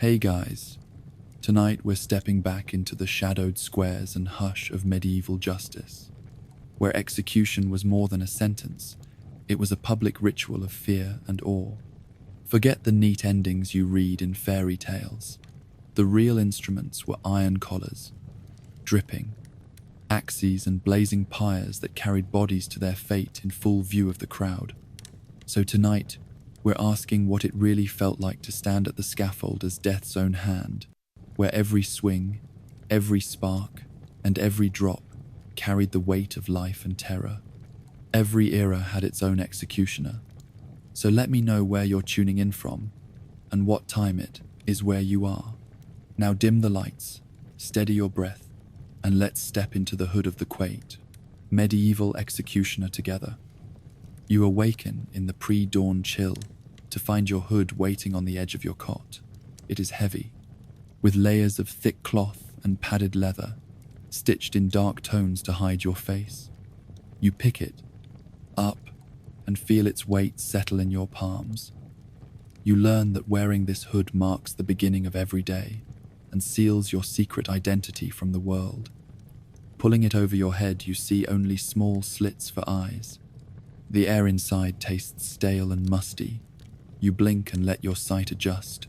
Hey guys, tonight we're stepping back into the shadowed squares and hush of medieval justice, where execution was more than a sentence, it was a public ritual of fear and awe. Forget the neat endings you read in fairy tales. The real instruments were iron collars, dripping, axes and blazing pyres that carried bodies to their fate in full view of the crowd. So tonight, we're asking what it really felt like to stand at the scaffold as death's own hand, where every swing, every spark, and every drop carried the weight of life and terror. Every era had its own executioner. So let me know where you're tuning in from, and what time it is where you are. Now dim the lights, steady your breath, and let's step into the hood of the quaint, medieval executioner together. You awaken in the pre-dawn chill to find your hood waiting on the edge of your cot. It is heavy, with layers of thick cloth and padded leather, stitched in dark tones to hide your face. You pick it up and feel its weight settle in your palms. You learn that wearing this hood marks the beginning of every day and seals your secret identity from the world. Pulling it over your head, you see only small slits for eyes. The air inside tastes stale and musty. You blink and let your sight adjust.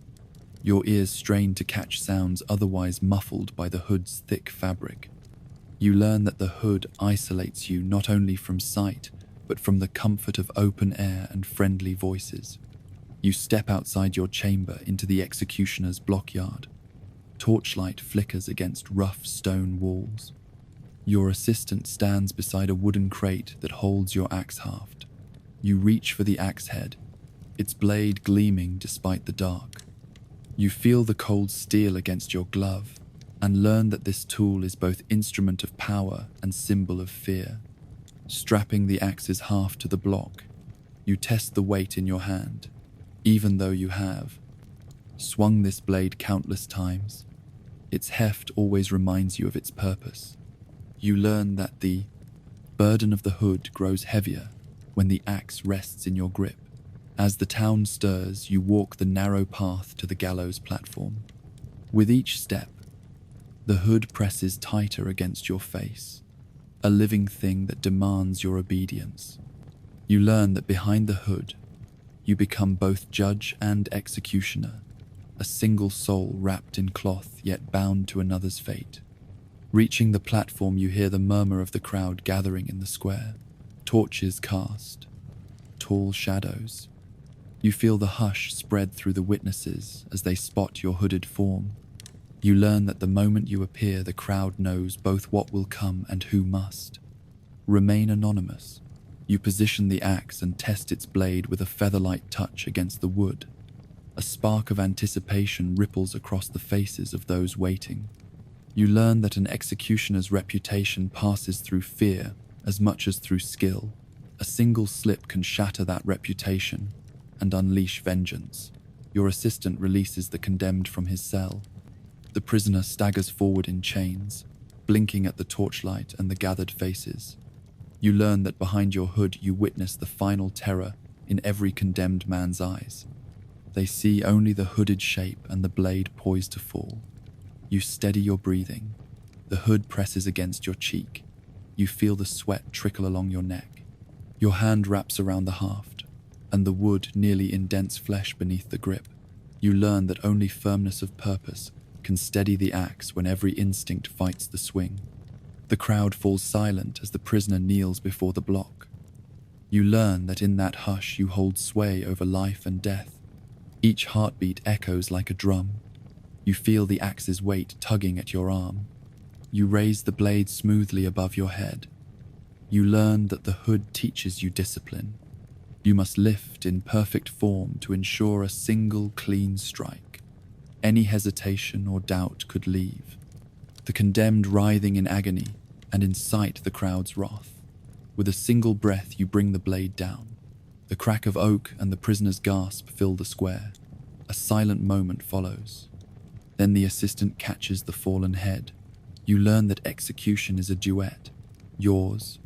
Your ears strain to catch sounds otherwise muffled by the hood's thick fabric. You learn that the hood isolates you not only from sight, but from the comfort of open air and friendly voices. You step outside your chamber into the executioner's blockyard. Torchlight flickers against rough stone walls. Your assistant stands beside a wooden crate that holds your axe haft. You reach for the axe head, its blade gleaming despite the dark. You feel the cold steel against your glove and learn that this tool is both instrument of power and symbol of fear. Strapping the axe's haft to the block, you test the weight in your hand, even though you have swung this blade countless times. Its heft always reminds you of its purpose. You learn that the burden of the hood grows heavier when the axe rests in your grip. As the town stirs, you walk the narrow path to the gallows platform. With each step, the hood presses tighter against your face, a living thing that demands your obedience. You learn that behind the hood, you become both judge and executioner, a single soul wrapped in cloth yet bound to another's fate. Reaching the platform, you hear the murmur of the crowd gathering in the square. Torches cast, tall shadows. You feel the hush spread through the witnesses as they spot your hooded form. You learn that the moment you appear, the crowd knows both what will come and who must. Remain anonymous. You position the axe and test its blade with a featherlight touch against the wood. A spark of anticipation ripples across the faces of those waiting. You learn that an executioner's reputation passes through fear as much as through skill. A single slip can shatter that reputation and unleash vengeance. Your assistant releases the condemned from his cell. The prisoner staggers forward in chains, blinking at the torchlight and the gathered faces. You learn that behind your hood you witness the final terror in every condemned man's eyes. They see only the hooded shape and the blade poised to fall. You steady your breathing. The hood presses against your cheek. You feel the sweat trickle along your neck. Your hand wraps around the haft, and the wood nearly indents flesh beneath the grip. You learn that only firmness of purpose can steady the axe when every instinct fights the swing. The crowd falls silent as the prisoner kneels before the block. You learn that in that hush you hold sway over life and death. Each heartbeat echoes like a drum. You feel the axe's weight tugging at your arm. You raise the blade smoothly above your head. You learn that the hood teaches you discipline. You must lift in perfect form to ensure a single clean strike. Any hesitation or doubt could leave. The condemned writhing in agony and incite the crowd's wrath. With a single breath, you bring the blade down. The crack of oak and the prisoner's gasp fill the square. A silent moment follows. Then the assistant catches the fallen head. You learn that execution is a duet, yours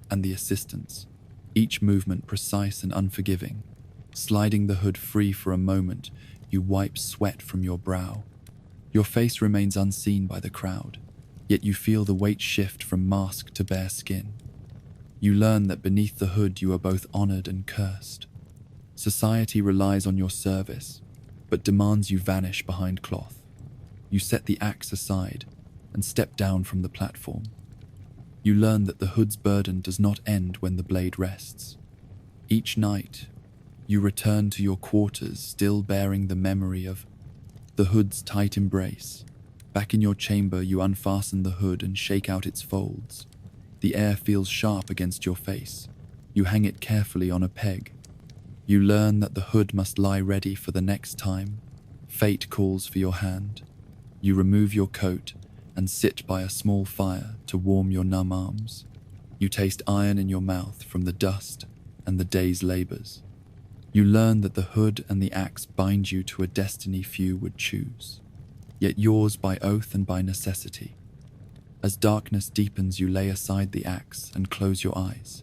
and the assistant's, each movement precise and unforgiving. Sliding the hood free for a moment, you wipe sweat from your brow. Your face remains unseen by the crowd, yet you feel the weight shift from mask to bare skin. You learn that beneath the hood you are both honored and cursed. Society relies on your service, but demands you vanish behind cloth. You set the axe aside and step down from the platform. You learn that the hood's burden does not end when the blade rests. Each night, you return to your quarters still bearing the memory of the hood's tight embrace. Back in your chamber, you unfasten the hood and shake out its folds. The air feels sharp against your face. You hang it carefully on a peg. You learn that the hood must lie ready for the next time fate calls for your hand. You remove your coat and sit by a small fire to warm your numb arms. You taste iron in your mouth from the dust and the day's labors. You learn that the hood and the axe bind you to a destiny few would choose, yet yours by oath and by necessity. As darkness deepens, you lay aside the axe and close your eyes.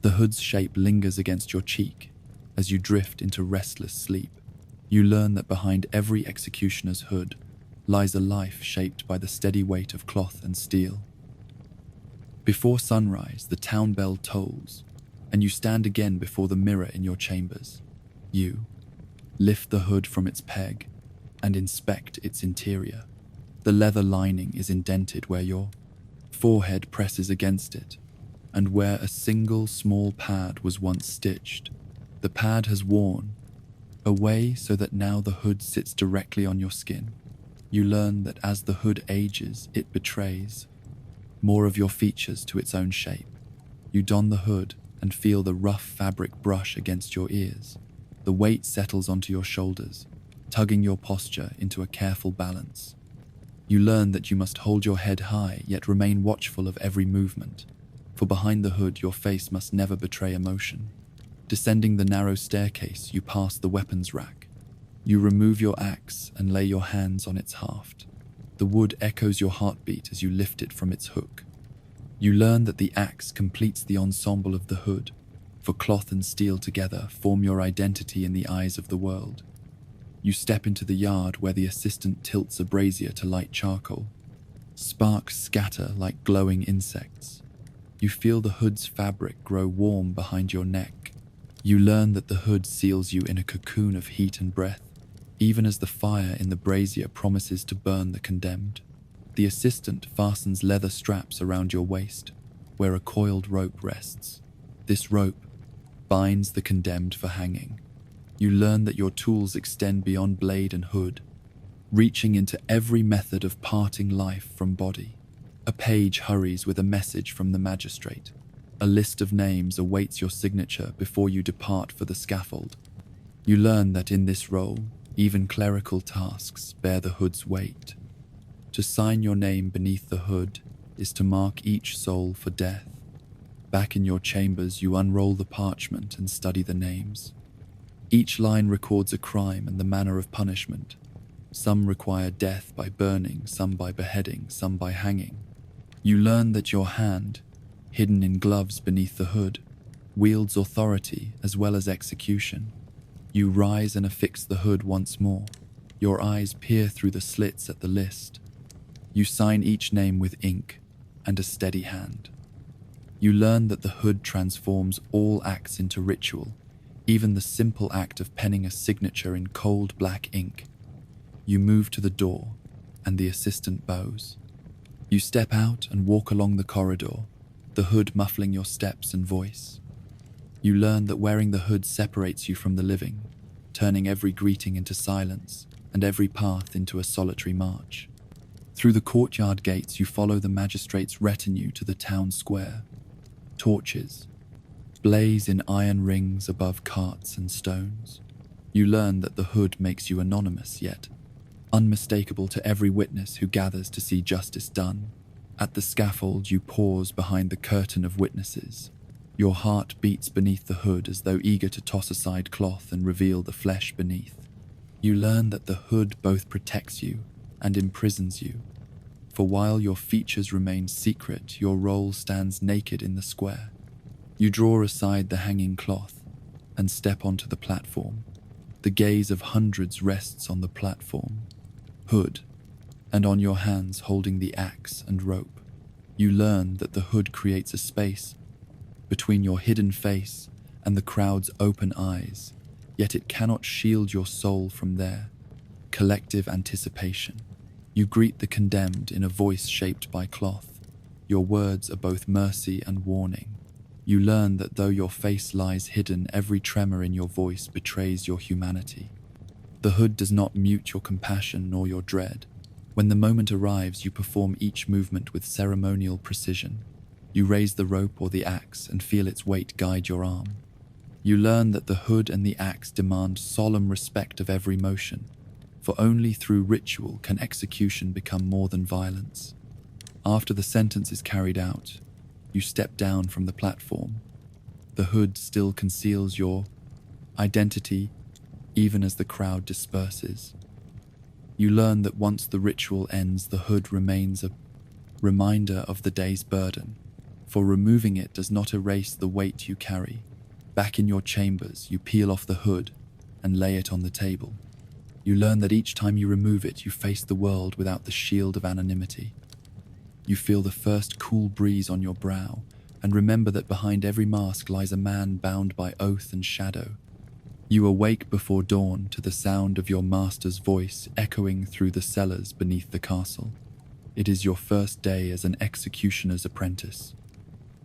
The hood's shape lingers against your cheek as you drift into restless sleep. You learn that behind every executioner's hood lies a life shaped by the steady weight of cloth and steel. Before sunrise, the town bell tolls, and you stand again before the mirror in your chambers. You lift the hood from its peg and inspect its interior. The leather lining is indented where your forehead presses against it, and where a single small pad was once stitched, the pad has worn away so that now the hood sits directly on your skin. You learn that as the hood ages, it betrays more of your features to its own shape. You don the hood and feel the rough fabric brush against your ears. The weight settles onto your shoulders, tugging your posture into a careful balance. You learn that you must hold your head high yet remain watchful of every movement, for behind the hood your face must never betray emotion. Descending the narrow staircase, you pass the weapons rack. You remove your axe and lay your hands on its haft. The wood echoes your heartbeat as you lift it from its hook. You learn that the axe completes the ensemble of the hood, for cloth and steel together form your identity in the eyes of the world. You step into the yard where the assistant tilts a brazier to light charcoal. Sparks scatter like glowing insects. You feel the hood's fabric grow warm behind your neck. You learn that the hood seals you in a cocoon of heat and breath, even as the fire in the brazier promises to burn the condemned. The assistant fastens leather straps around your waist, where a coiled rope rests. This rope binds the condemned for hanging. You learn that your tools extend beyond blade and hood, reaching into every method of parting life from body. A page hurries with a message from the magistrate. A list of names awaits your signature before you depart for the scaffold. You learn that in this role, even clerical tasks bear the hood's weight. To sign your name beneath the hood is to mark each soul for death. Back in your chambers, you unroll the parchment and study the names. Each line records a crime and the manner of punishment. Some require death by burning, some by beheading, some by hanging. You learn that your hand, hidden in gloves beneath the hood, wields authority as well as execution. You rise and affix the hood once more. Your eyes peer through the slits at the list. You sign each name with ink and a steady hand. You learn that the hood transforms all acts into ritual, even the simple act of penning a signature in cold black ink. You move to the door, and the assistant bows. You step out and walk along the corridor, the hood muffling your steps and voice. You learn that wearing the hood separates you from the living, turning every greeting into silence and every path into a solitary march. Through the courtyard gates, you follow the magistrate's retinue to the town square. Torches blaze in iron rings above carts and stones. You learn that the hood makes you anonymous, yet unmistakable to every witness who gathers to see justice done. At the scaffold, you pause behind the curtain of witnesses. Your heart beats beneath the hood as though eager to toss aside cloth and reveal the flesh beneath. You learn that the hood both protects you and imprisons you, for while your features remain secret, your role stands naked in the square. You draw aside the hanging cloth and step onto the platform. The gaze of hundreds rests on the platform, hood, and on your hands holding the axe and rope. You learn that the hood creates a space between your hidden face and the crowd's open eyes, yet it cannot shield your soul from their collective anticipation. You greet the condemned in a voice shaped by cloth. Your words are both mercy and warning. You learn that though your face lies hidden, every tremor in your voice betrays your humanity. The hood does not mute your compassion nor your dread. When the moment arrives, you perform each movement with ceremonial precision. You raise the rope or the axe and feel its weight guide your arm. You learn that the hood and the axe demand solemn respect of every motion, for only through ritual can execution become more than violence. After the sentence is carried out, you step down from the platform. The hood still conceals your identity, even as the crowd disperses. You learn that once the ritual ends, the hood remains a reminder of the day's burden, for removing it does not erase the weight you carry. Back in your chambers, you peel off the hood and lay it on the table. You learn that each time you remove it, you face the world without the shield of anonymity. You feel the first cool breeze on your brow, and remember that behind every mask lies a man bound by oath and shadow. You awake before dawn to the sound of your master's voice echoing through the cellars beneath the castle. It is your first day as an executioner's apprentice.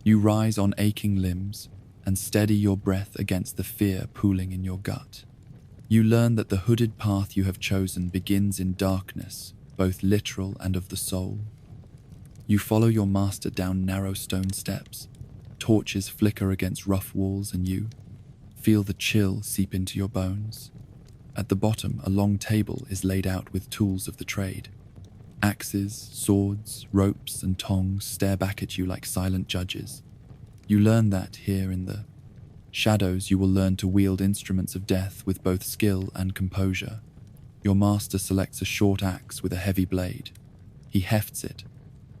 You rise on aching limbs and steady your breath against the fear pooling in your gut. You learn that the hooded path you have chosen begins in darkness, both literal and of the soul. You follow your master down narrow stone steps. Torches flicker against rough walls and you feel the chill seep into your bones. At the bottom, a long table is laid out with tools of the trade. Axes, swords, ropes, and tongs stare back at you like silent judges. You learn that here in the shadows you will learn to wield instruments of death with both skill and composure. Your master selects a short axe with a heavy blade. He hefts it,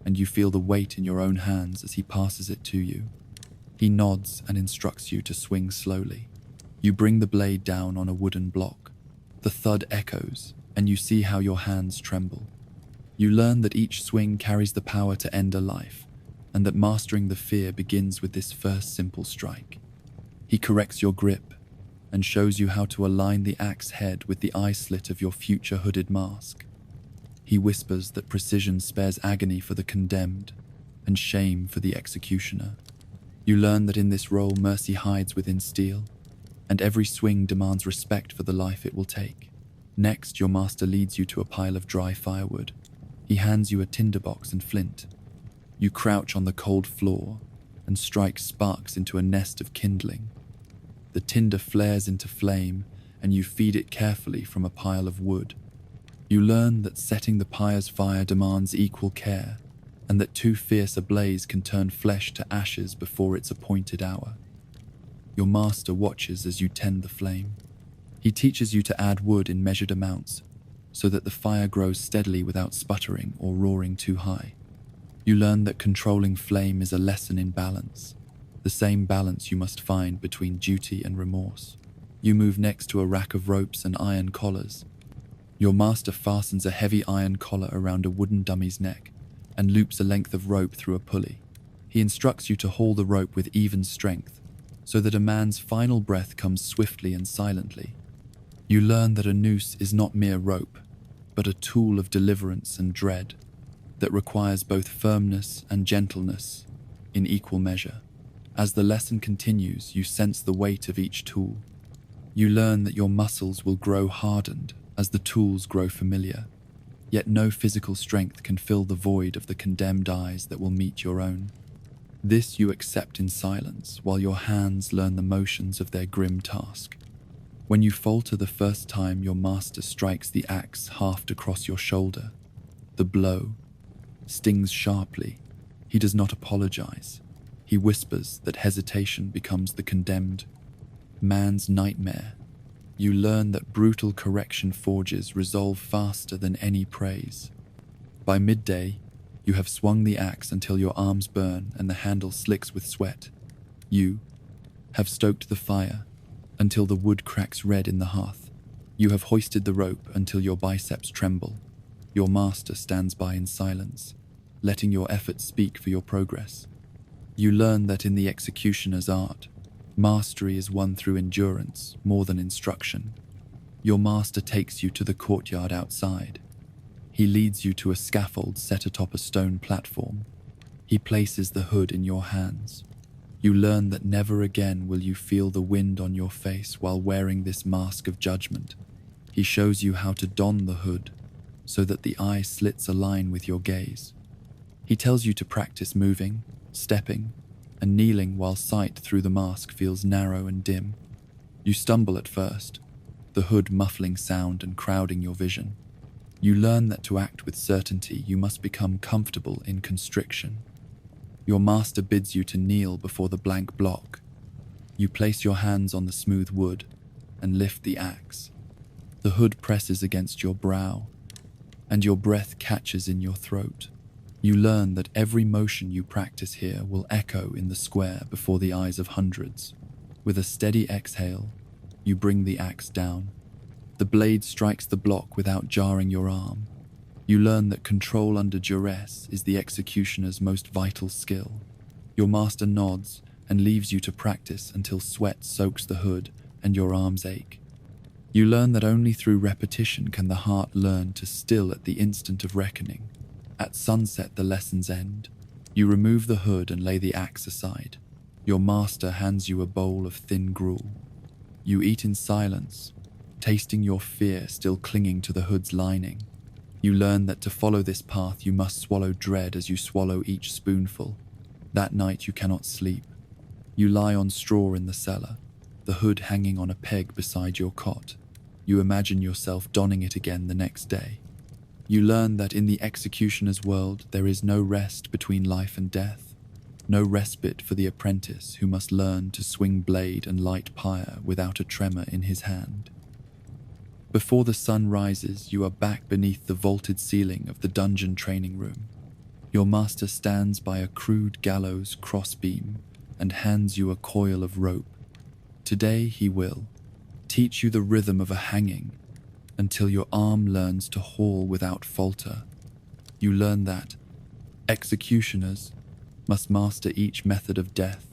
and you feel the weight in your own hands as he passes it to you. He nods and instructs you to swing slowly. You bring the blade down on a wooden block. The thud echoes, and you see how your hands tremble. You learn that each swing carries the power to end a life, and that mastering the fear begins with this first simple strike. He corrects your grip and shows you how to align the axe head with the eye slit of your future hooded mask. He whispers that precision spares agony for the condemned and shame for the executioner. You learn that in this role mercy hides within steel, and every swing demands respect for the life it will take. Next, your master leads you to a pile of dry firewood. He hands you a tinderbox and flint. You crouch on the cold floor and strike sparks into a nest of kindling. The tinder flares into flame, and you feed it carefully from a pile of wood. You learn that setting the pyre's fire demands equal care, and that too fierce a blaze can turn flesh to ashes before its appointed hour. Your master watches as you tend the flame. He teaches you to add wood in measured amounts, so that the fire grows steadily without sputtering or roaring too high. You learn that controlling flame is a lesson in balance, the same balance you must find between duty and remorse. You move next to a rack of ropes and iron collars. Your master fastens a heavy iron collar around a wooden dummy's neck and loops a length of rope through a pulley. He instructs you to haul the rope with even strength, so that a man's final breath comes swiftly and silently. You learn that a noose is not mere rope, but a tool of deliverance and dread that requires both firmness and gentleness in equal measure. As the lesson continues, you sense the weight of each tool. You learn that your muscles will grow hardened as the tools grow familiar, yet no physical strength can fill the void of the condemned eyes that will meet your own. This you accept in silence while your hands learn the motions of their grim task. When you falter the first time, your master strikes the axe haft across your shoulder. The blow stings sharply. He does not apologize. He whispers that hesitation becomes the condemned man's nightmare. You learn that brutal correction forges resolve faster than any praise. By midday, you have swung the axe until your arms burn and the handle slicks with sweat. You have stoked the fire until the wood cracks red in the hearth. You have hoisted the rope until your biceps tremble. Your master stands by in silence, letting your efforts speak for your progress. You learn that in the executioner's art, mastery is won through endurance more than instruction. Your master takes you to the courtyard outside. He leads you to a scaffold set atop a stone platform. He places the hood in your hands. You learn that never again will you feel the wind on your face while wearing this mask of judgment. He shows you how to don the hood so that the eye slits align with your gaze. He tells you to practice moving, stepping, and kneeling while sight through the mask feels narrow and dim. You stumble at first, the hood muffling sound and crowding your vision. You learn that to act with certainty, you must become comfortable in constriction. Your master bids you to kneel before the blank block. You place your hands on the smooth wood and lift the axe. The hood presses against your brow, and your breath catches in your throat. You learn that every motion you practice here will echo in the square before the eyes of hundreds. With a steady exhale, you bring the axe down. The blade strikes the block without jarring your arm. You learn that control under duress is the executioner's most vital skill. Your master nods and leaves you to practice until sweat soaks the hood and your arms ache. You learn that only through repetition can the heart learn to still at the instant of reckoning. At sunset, the lessons end. You remove the hood and lay the axe aside. Your master hands you a bowl of thin gruel. You eat in silence, tasting your fear still clinging to the hood's lining. You learn that to follow this path you must swallow dread as you swallow each spoonful. That night you cannot sleep. You lie on straw in the cellar, the hood hanging on a peg beside your cot. You imagine yourself donning it again the next day. You learn that in the executioner's world there is no rest between life and death, no respite for the apprentice who must learn to swing blade and light pyre without a tremor in his hand. Before the sun rises, you are back beneath the vaulted ceiling of the dungeon training room. Your master stands by a crude gallows crossbeam and hands you a coil of rope. Today he will teach you the rhythm of a hanging until your arm learns to haul without falter. You learn that executioners must master each method of death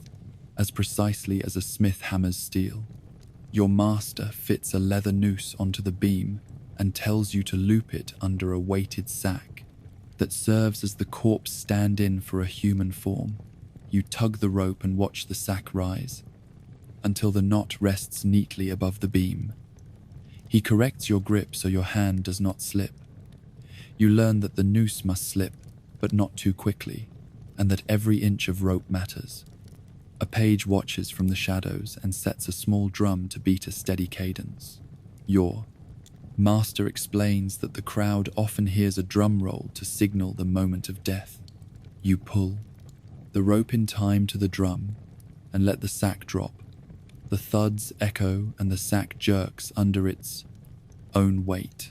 as precisely as a smith hammers steel. Your master fits a leather noose onto the beam and tells you to loop it under a weighted sack that serves as the corpse stand-in for a human form. You tug the rope and watch the sack rise until the knot rests neatly above the beam. He corrects your grip so your hand does not slip. You learn that the noose must slip, but not too quickly, and that every inch of rope matters. A page watches from the shadows and sets a small drum to beat a steady cadence. Your master explains that the crowd often hears a drum roll to signal the moment of death. You pull the rope in time to the drum and let the sack drop. The thuds echo and the sack jerks under its own weight.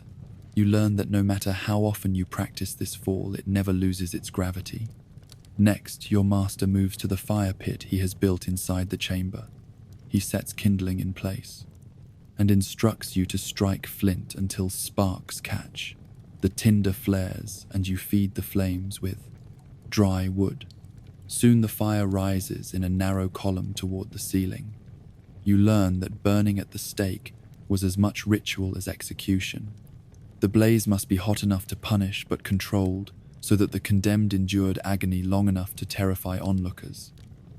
You learn that no matter how often you practice this fall, it never loses its gravity. Next, your master moves to the fire pit he has built inside the chamber. He sets kindling in place and instructs you to strike flint until sparks catch. The tinder flares and you feed the flames with dry wood. Soon the fire rises in a narrow column toward the ceiling. You learn that burning at the stake was as much ritual as execution. The blaze must be hot enough to punish but controlled, so that the condemned endured agony long enough to terrify onlookers.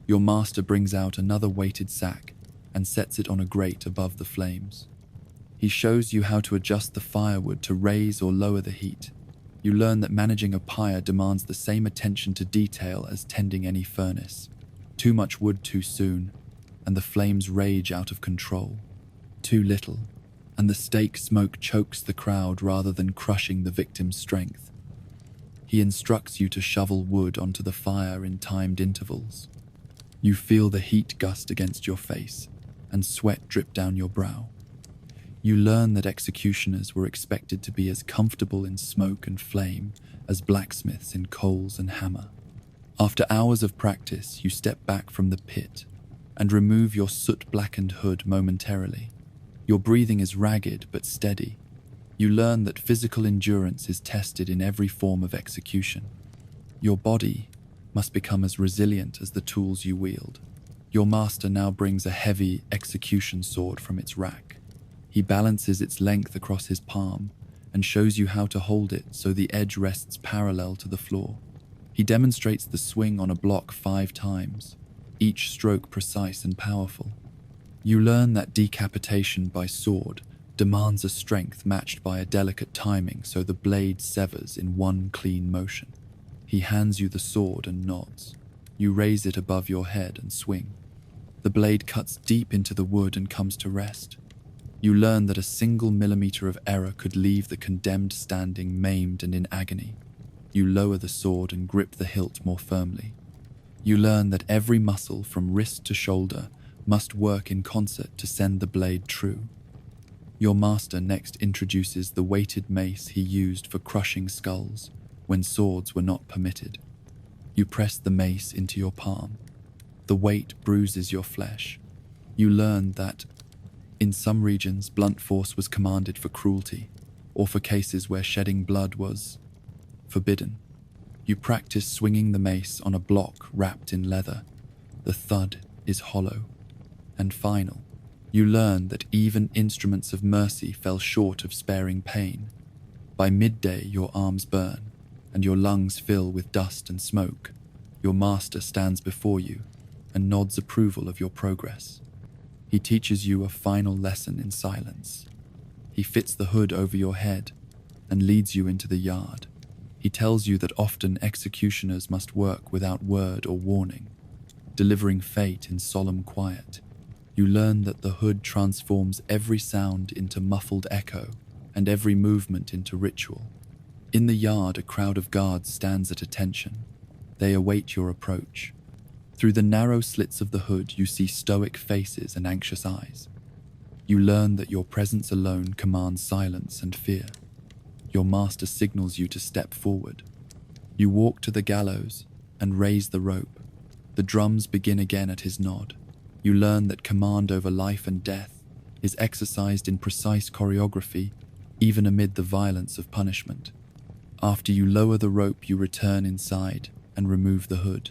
Your master brings out another weighted sack and sets it on a grate above the flames. He shows you how to adjust the firewood to raise or lower the heat. You learn that managing a pyre demands the same attention to detail as tending any furnace. Too much wood too soon, and the flames rage out of control. Too little, and the stake smoke chokes the crowd rather than crushing the victim's strength. He instructs you to shovel wood onto the fire in timed intervals. You feel the heat gust against your face and sweat drip down your brow. You learn that executioners were expected to be as comfortable in smoke and flame as blacksmiths in coals and hammer. After hours of practice, you step back from the pit and remove your soot-blackened hood momentarily. Your breathing is ragged but steady. You learn that physical endurance is tested in every form of execution. Your body must become as resilient as the tools you wield. Your master now brings a heavy execution sword from its rack. He balances its length across his palm and shows you how to hold it so the edge rests parallel to the floor. He demonstrates the swing on a block 5 times, each stroke precise and powerful. You learn that decapitation by sword demands a strength matched by a delicate timing so the blade severs in one clean motion. He hands you the sword and nods. You raise it above your head and swing. The blade cuts deep into the wood and comes to rest. You learn that a single millimeter of error could leave the condemned standing maimed and in agony. You lower the sword and grip the hilt more firmly. You learn that every muscle from wrist to shoulder must work in concert to send the blade true. Your master next introduces the weighted mace he used for crushing skulls when swords were not permitted. You press the mace into your palm. The weight bruises your flesh. You learn that in some regions blunt force was commanded for cruelty, or for cases where shedding blood was forbidden. You practice swinging the mace on a block wrapped in leather. The thud is hollow and final. You learn that even instruments of mercy fell short of sparing pain. By midday, your arms burn, and your lungs fill with dust and smoke. Your master stands before you and nods approval of your progress. He teaches you a final lesson in silence. He fits the hood over your head and leads you into the yard. He tells you that often executioners must work without word or warning, delivering fate in solemn quiet. You learn that the hood transforms every sound into muffled echo and every movement into ritual. In the yard, a crowd of guards stands at attention. They await your approach. Through the narrow slits of the hood, you see stoic faces and anxious eyes. You learn that your presence alone commands silence and fear. Your master signals you to step forward. You walk to the gallows and raise the rope. The drums begin again at his nod. You learn that command over life and death is exercised in precise choreography, even amid the violence of punishment. After you lower the rope, you return inside and remove the hood.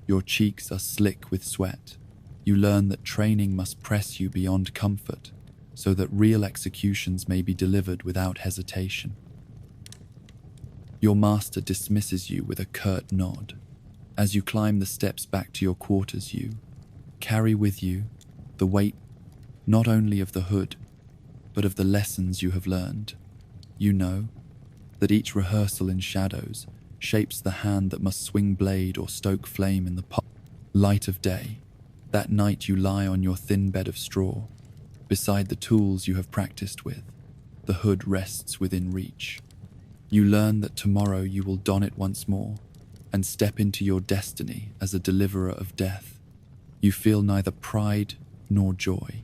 Your cheeks are slick with sweat. You learn that training must press you beyond comfort, so that real executions may be delivered without hesitation. Your master dismisses you with a curt nod. As you climb the steps back to your quarters, you carry with you the weight not only of the hood, but of the lessons you have learned. You know that each rehearsal in shadows shapes the hand that must swing blade or stoke flame in the light of day. That night you lie on your thin bed of straw, beside the tools you have practiced with. The hood rests within reach. You learn that tomorrow you will don it once more and step into your destiny as a deliverer of death. You feel neither pride nor joy,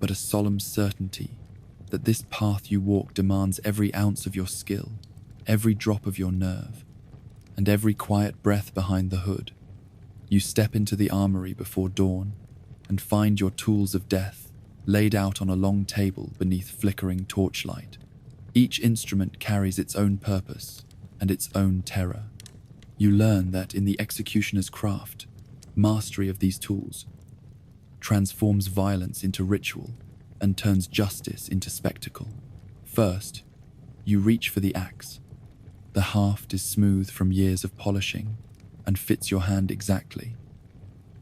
but a solemn certainty that this path you walk demands every ounce of your skill, every drop of your nerve, and every quiet breath behind the hood. You step into the armory before dawn and find your tools of death laid out on a long table beneath flickering torchlight. Each instrument carries its own purpose and its own terror. You learn that in the executioner's craft, mastery of these tools transforms violence into ritual and turns justice into spectacle. First, you reach for the axe. The haft is smooth from years of polishing and fits your hand exactly.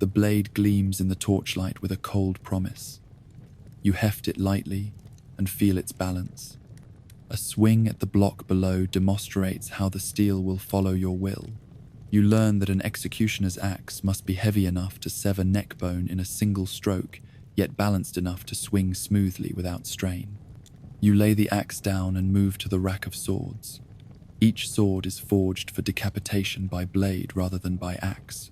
The blade gleams in the torchlight with a cold promise. You heft it lightly and feel its balance. A swing at the block below demonstrates how the steel will follow your will. You learn that an executioner's axe must be heavy enough to sever neck bone in a single stroke, yet balanced enough to swing smoothly without strain. You lay the axe down and move to the rack of swords. Each sword is forged for decapitation by blade rather than by axe.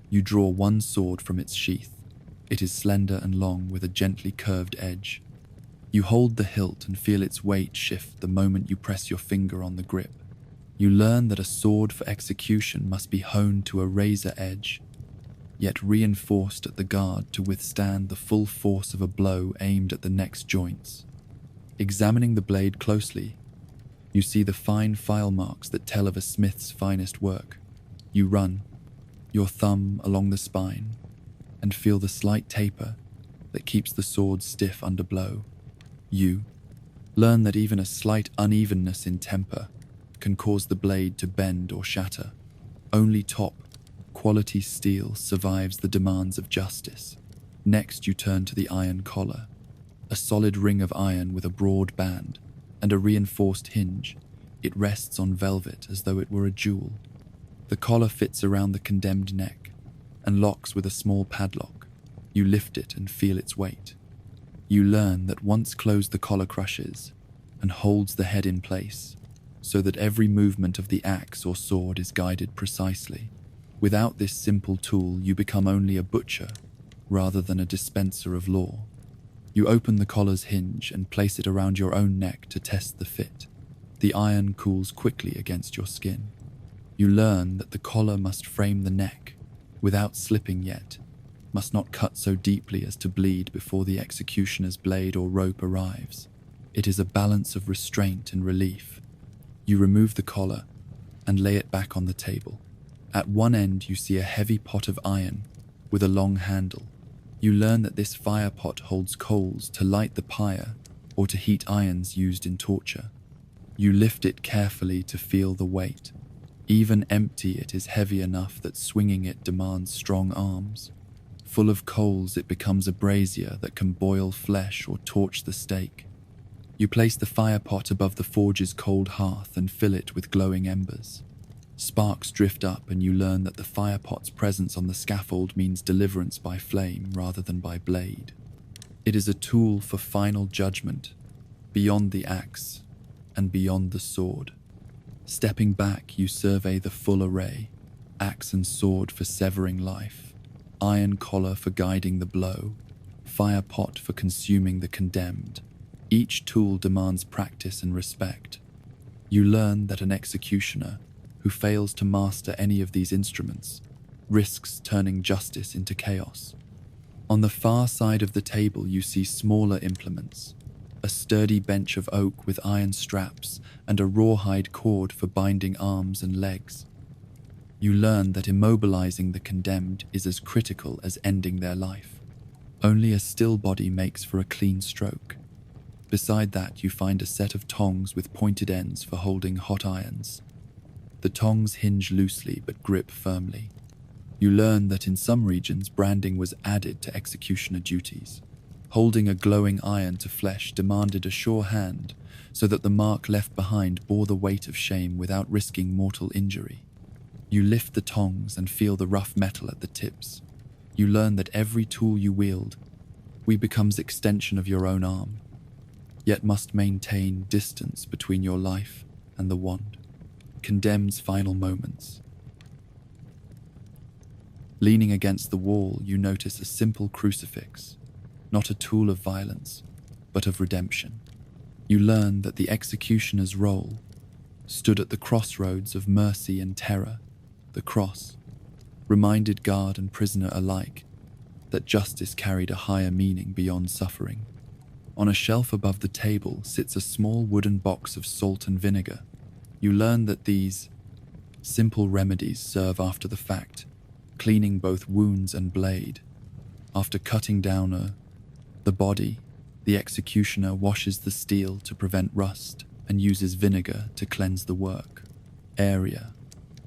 You draw one sword from its sheath. It is slender and long with a gently curved edge. You hold the hilt and feel its weight shift the moment you press your finger on the grip. You learn that a sword for execution must be honed to a razor edge. yet reinforced at the guard to withstand the full force of a blow aimed at the neck's joints. Examining the blade closely, you see the fine file marks that tell of a smith's finest work. You run, your thumb along the spine, and feel the slight taper that keeps the sword stiff under blow. You learn that even a slight unevenness in temper can cause the blade to bend or shatter. Only top quality steel survives the demands of justice. Next, you turn to the iron collar, a solid ring of iron with a broad band and a reinforced hinge. It rests on velvet as though it were a jewel. The collar fits around the condemned neck and locks with a small padlock. You lift it and feel its weight. You learn that once closed, the collar crushes and holds the head in place so that every movement of the axe or sword is guided precisely. Without this simple tool, you become only a butcher rather than a dispenser of law. You open the collar's hinge and place it around your own neck to test the fit. The iron cools quickly against your skin. You learn that the collar must frame the neck without slipping, yet must not cut so deeply as to bleed before the executioner's blade or rope arrives. It is a balance of restraint and relief. You remove the collar and lay it back on the table. At one end, you see a heavy pot of iron with a long handle. You learn that this fire pot holds coals to light the pyre or to heat irons used in torture. You lift it carefully to feel the weight. Even empty, it is heavy enough that swinging it demands strong arms. Full of coals, it becomes a brazier that can boil flesh or torch the steak. You place the fire pot above the forge's cold hearth and fill it with glowing embers. Sparks drift up, and you learn that the fire pot's presence on the scaffold means deliverance by flame rather than by blade. It is a tool for final judgment, beyond the axe and beyond the sword. Stepping back, you survey the full array: axe and sword for severing life, iron collar for guiding the blow, fire pot for consuming the condemned. Each tool demands practice and respect. You learn that an executioner who fails to master any of these instruments risks turning justice into chaos. On the far side of the table, you see smaller implements: a sturdy bench of oak with iron straps and a rawhide cord for binding arms and legs. You learn that immobilizing the condemned is as critical as ending their life. Only a still body makes for a clean stroke. Beside that, you find a set of tongs with pointed ends for holding hot irons. The tongs hinge loosely but grip firmly. You learn that in some regions, branding was added to executioner duties. Holding a glowing iron to flesh demanded a sure hand, so that the mark left behind bore the weight of shame without risking mortal injury. You lift the tongs and feel the rough metal at the tips. You learn that every tool you wield becomes extension of your own arm, yet must maintain distance between your life and the wand. Condemned's final moments. Leaning against the wall, you notice a simple crucifix, not a tool of violence, but of redemption. You learn that the executioner's role stood at the crossroads of mercy and terror. The cross reminded guard and prisoner alike that justice carried a higher meaning beyond suffering. On a shelf above the table sits a small wooden box of salt and vinegar. You learn that these simple remedies serve after the fact, cleaning both wounds and blade. After cutting down the body, the executioner washes the steel to prevent rust and uses vinegar to cleanse the work area.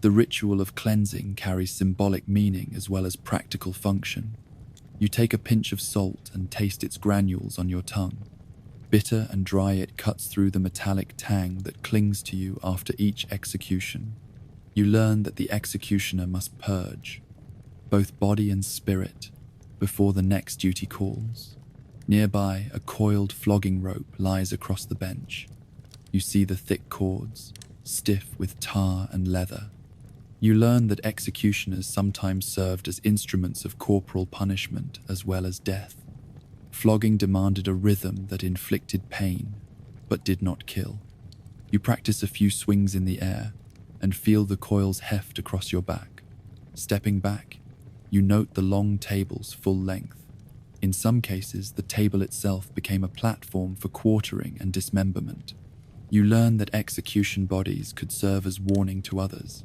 The ritual of cleansing carries symbolic meaning as well as practical function. You take a pinch of salt and taste its granules on your tongue. Bitter and dry, it cuts through the metallic tang that clings to you after each execution. You learn that the executioner must purge both body and spirit before the next duty calls. Nearby, a coiled flogging rope lies across the bench. You see the thick cords, stiff with tar and leather. You learn that executioners sometimes served as instruments of corporal punishment as well as death. Flogging demanded a rhythm that inflicted pain, but did not kill. You practice a few swings in the air and feel the coils heft across your back. Stepping back, You note the long table's full length. In some cases, the table itself became a platform for quartering and dismemberment. You learn that execution bodies could serve as warning to others.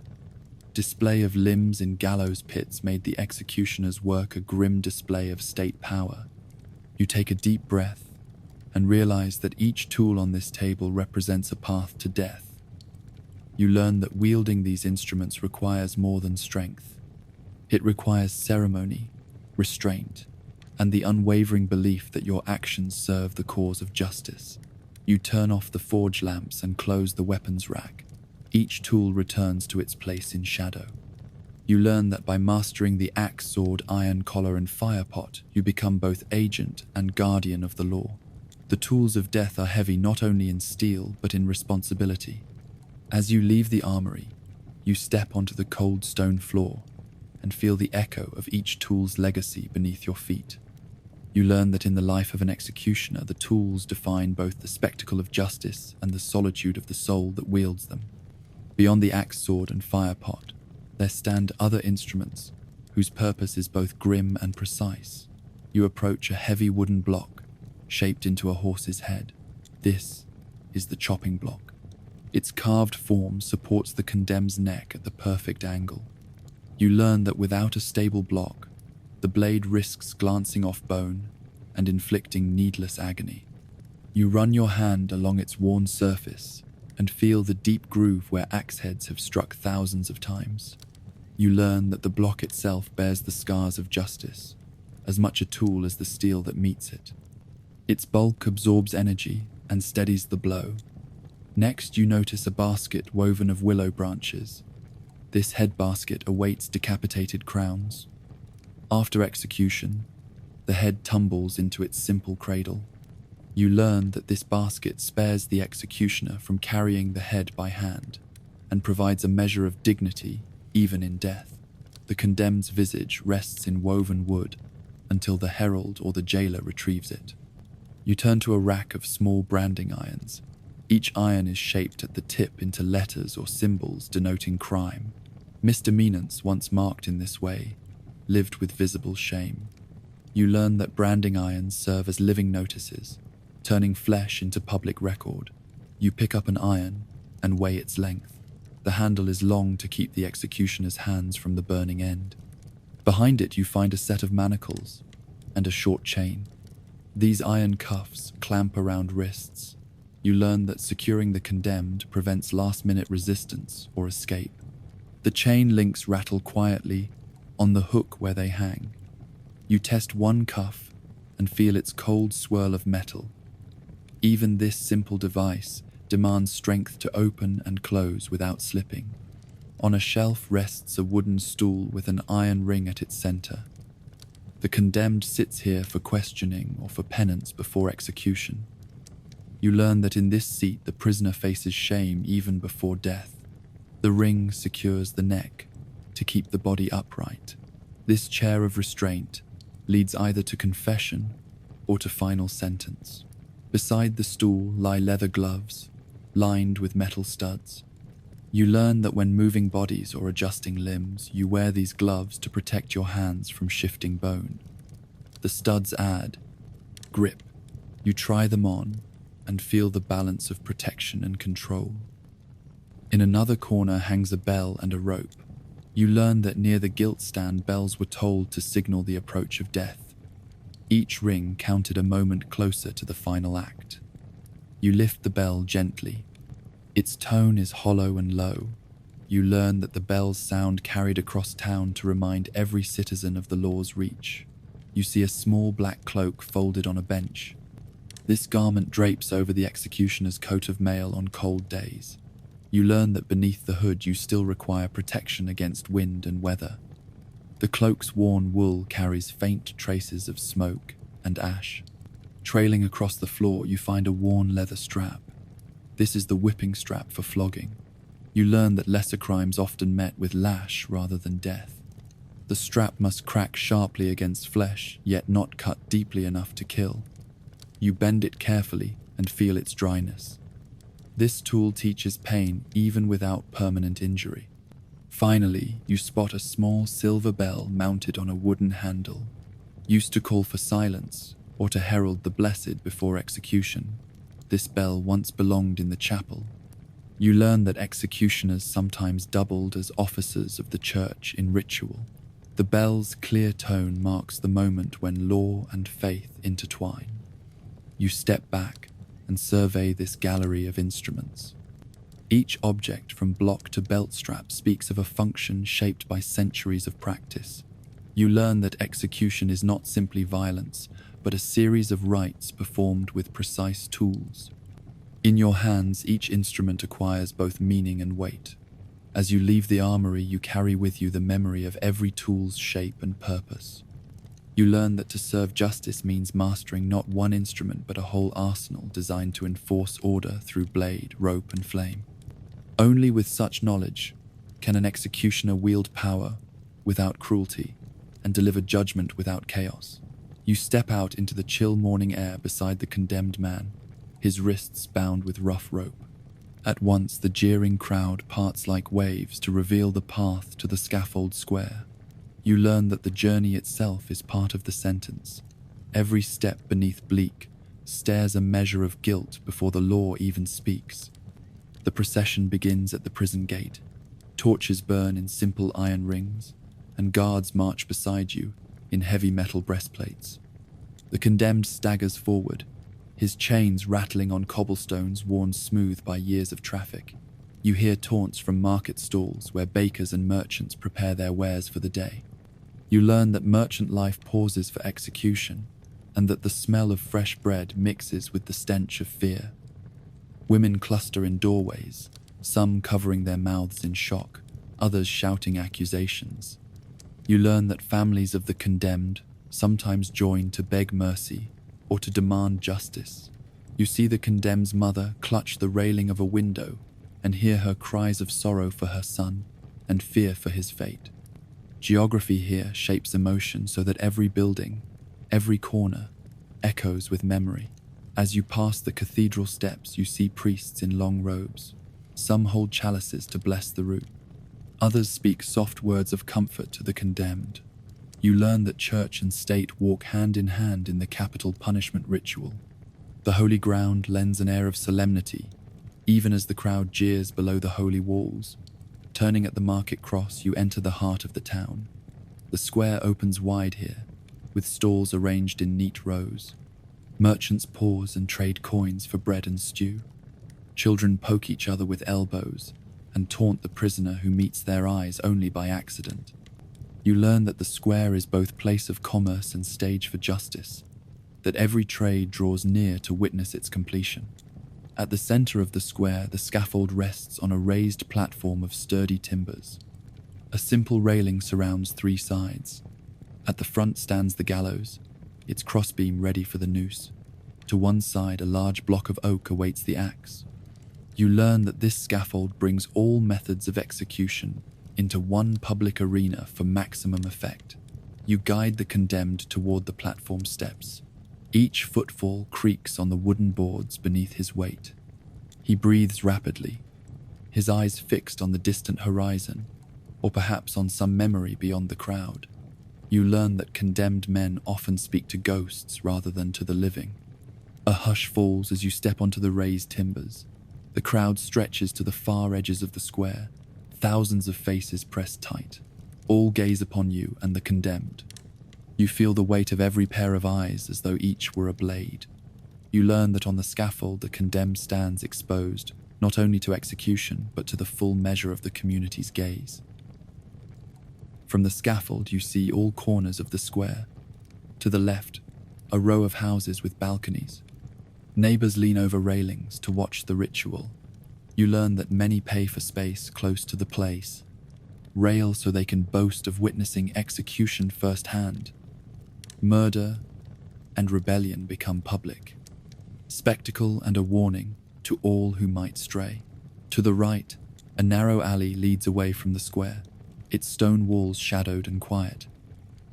Display of limbs in gallows pits made the executioner's work a grim display of state power. You take a deep breath and realize that each tool on this table represents a path to death. You learn that wielding these instruments requires more than strength. It requires ceremony, restraint, and the unwavering belief that your actions serve the cause of justice. You turn off the forge lamps and close the weapons rack. Each tool returns to its place in shadow. You learn that by mastering the axe, sword, iron collar, and fire pot, you become both agent and guardian of the law. The tools of death are heavy not only in steel, but in responsibility. As you leave the armory, you step onto the cold stone floor and feel the echo of each tool's legacy beneath your feet. You learn that in the life of an executioner, the tools define both the spectacle of justice and the solitude of the soul that wields them. Beyond the axe, sword, and fire pot, there stand other instruments whose purpose is both grim and precise. You approach a heavy wooden block shaped into a horse's head. This is the chopping block. Its carved form supports the condemned's neck at the perfect angle. You learn that without a stable block, the blade risks glancing off bone and inflicting needless agony. You run your hand along its worn surface and feel the deep groove where axe heads have struck thousands of times. You learn that the block itself bears the scars of justice, as much a tool as the steel that meets it. Its bulk absorbs energy and steadies the blow. Next, you notice a basket woven of willow branches. This head basket awaits decapitated crowns. After execution, the head tumbles into its simple cradle. You learn that this basket spares the executioner from carrying the head by hand and provides a measure of dignity even in death. The condemned's visage rests in woven wood until the herald or the jailer retrieves it. You turn to a rack of small branding irons. Each iron is shaped at the tip into letters or symbols denoting crime. Misdemeanants once marked in this way lived with visible shame. You learn that branding irons serve as living notices, turning flesh into public record. You pick up an iron and weigh its length. The handle is long to keep the executioner's hands from the burning end. Behind it you find a set of manacles and a short chain. These iron cuffs clamp around wrists. You learn that securing the condemned prevents last-minute resistance or escape. The chain links rattle quietly on the hook where they hang. You test one cuff and feel its cold swirl of metal. Even this simple device demands strength to open and close without slipping. On a shelf rests a wooden stool with an iron ring at its center. The condemned sits here for questioning or for penance before execution. You learn that in this seat the prisoner faces shame even before death. The ring secures the neck to keep the body upright. This chair of restraint leads either to confession or to final sentence. Beside the stool lie leather gloves, lined with metal studs. You learn that when moving bodies or adjusting limbs, you wear these gloves to protect your hands from shifting bone. The studs add grip. You try them on and feel the balance of protection and control. In another corner hangs a bell and a rope. You learn that near the guilt stand, bells were tolled to signal the approach of death. Each ring counted a moment closer to the final act. You lift the bell gently. Its tone is hollow and low. You learn that the bell's sound carried across town to remind every citizen of the law's reach. You see a small black cloak folded on a bench. This garment drapes over the executioner's coat of mail on cold days. You learn that beneath the hood you still require protection against wind and weather. The cloak's worn wool carries faint traces of smoke and ash. Trailing across the floor, you find a worn leather strap. This is the whipping strap for flogging. You learn that lesser crimes often met with lash rather than death. The strap must crack sharply against flesh, yet not cut deeply enough to kill. You bend it carefully and feel its dryness. This tool teaches pain even without permanent injury. Finally, you spot a small silver bell mounted on a wooden handle, used to call for silence or to herald the blessed before execution. This bell once belonged in the chapel. You learn that executioners sometimes doubled as officers of the church in ritual. The bell's clear tone marks the moment when law and faith intertwine. You step back and survey this gallery of instruments. Each object, from block to belt strap, speaks of a function shaped by centuries of practice. You learn that execution is not simply violence, but a series of rites performed with precise tools. In your hands, each instrument acquires both meaning and weight. As you leave the armory, you carry with you the memory of every tool's shape and purpose. You learn that to serve justice means mastering not one instrument but a whole arsenal designed to enforce order through blade, rope, and flame. Only with such knowledge can an executioner wield power without cruelty and deliver judgment without chaos. You step out into the chill morning air beside the condemned man, his wrists bound with rough rope. At once, the jeering crowd parts like waves to reveal the path to the scaffold square. You learn that the journey itself is part of the sentence. Every step beneath bleak stares a measure of guilt before the law even speaks. The procession begins at the prison gate. Torches burn in simple iron rings, and guards march beside you in heavy metal breastplates. The condemned staggers forward, his chains rattling on cobblestones worn smooth by years of traffic. You hear taunts from market stalls where bakers and merchants prepare their wares for the day. You learn that merchant life pauses for execution, and that the smell of fresh bread mixes with the stench of fear. Women cluster in doorways, some covering their mouths in shock, others shouting accusations. You learn that families of the condemned sometimes join to beg mercy or to demand justice. You see the condemned's mother clutch the railing of a window and hear her cries of sorrow for her son and fear for his fate. Geography here shapes emotion so that every building, every corner, echoes with memory. As you pass the cathedral steps, you see priests in long robes. Some hold chalices to bless the route. Others speak soft words of comfort to the condemned. You learn that church and state walk hand in hand in the capital punishment ritual. The holy ground lends an air of solemnity, even as the crowd jeers below the holy walls. Turning at the market cross, you enter the heart of the town. The square opens wide here, with stalls arranged in neat rows. Merchants pause and trade coins for bread and stew. Children poke each other with elbows and taunt the prisoner who meets their eyes only by accident. You learn that the square is both place of commerce and stage for justice, that every trade draws near to witness its completion. At the center of the square, the scaffold rests on a raised platform of sturdy timbers. A simple railing surrounds three sides. At the front stands the gallows, its crossbeam ready for the noose. To one side, a large block of oak awaits the axe. You learn that this scaffold brings all methods of execution into one public arena for maximum effect. You guide the condemned toward the platform steps. Each footfall creaks on the wooden boards beneath his weight. He breathes rapidly, his eyes fixed on the distant horizon, or perhaps on some memory beyond the crowd. You learn that condemned men often speak to ghosts rather than to the living. A hush falls as you step onto the raised timbers. The crowd stretches to the far edges of the square. Thousands of faces press tight. All gaze upon you and the condemned. You feel the weight of every pair of eyes as though each were a blade. You learn that on the scaffold the condemned stands exposed, not only to execution, but to the full measure of the community's gaze. From the scaffold you see all corners of the square. To the left, a row of houses with balconies. Neighbors lean over railings to watch the ritual. You learn that many pay for space close to the place, rail so they can boast of witnessing execution firsthand. Murder and rebellion become public, spectacle and a warning to all who might stray. To the right, a narrow alley leads away from the square, its stone walls shadowed and quiet.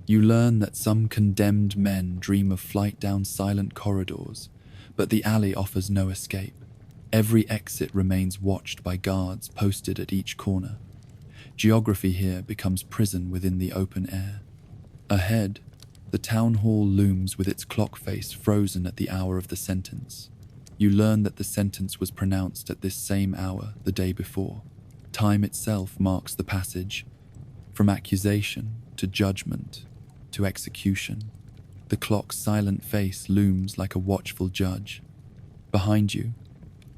You learn that some condemned men dream of flight down silent corridors, but the alley offers no escape. Every exit remains watched by guards posted at each corner. Geography here becomes prison within the open air. Ahead, the town hall looms with its clock face frozen at the hour of the sentence. You learn that the sentence was pronounced at this same hour the day before. Time itself marks the passage from accusation to judgment to execution. The clock's silent face looms like a watchful judge. Behind you,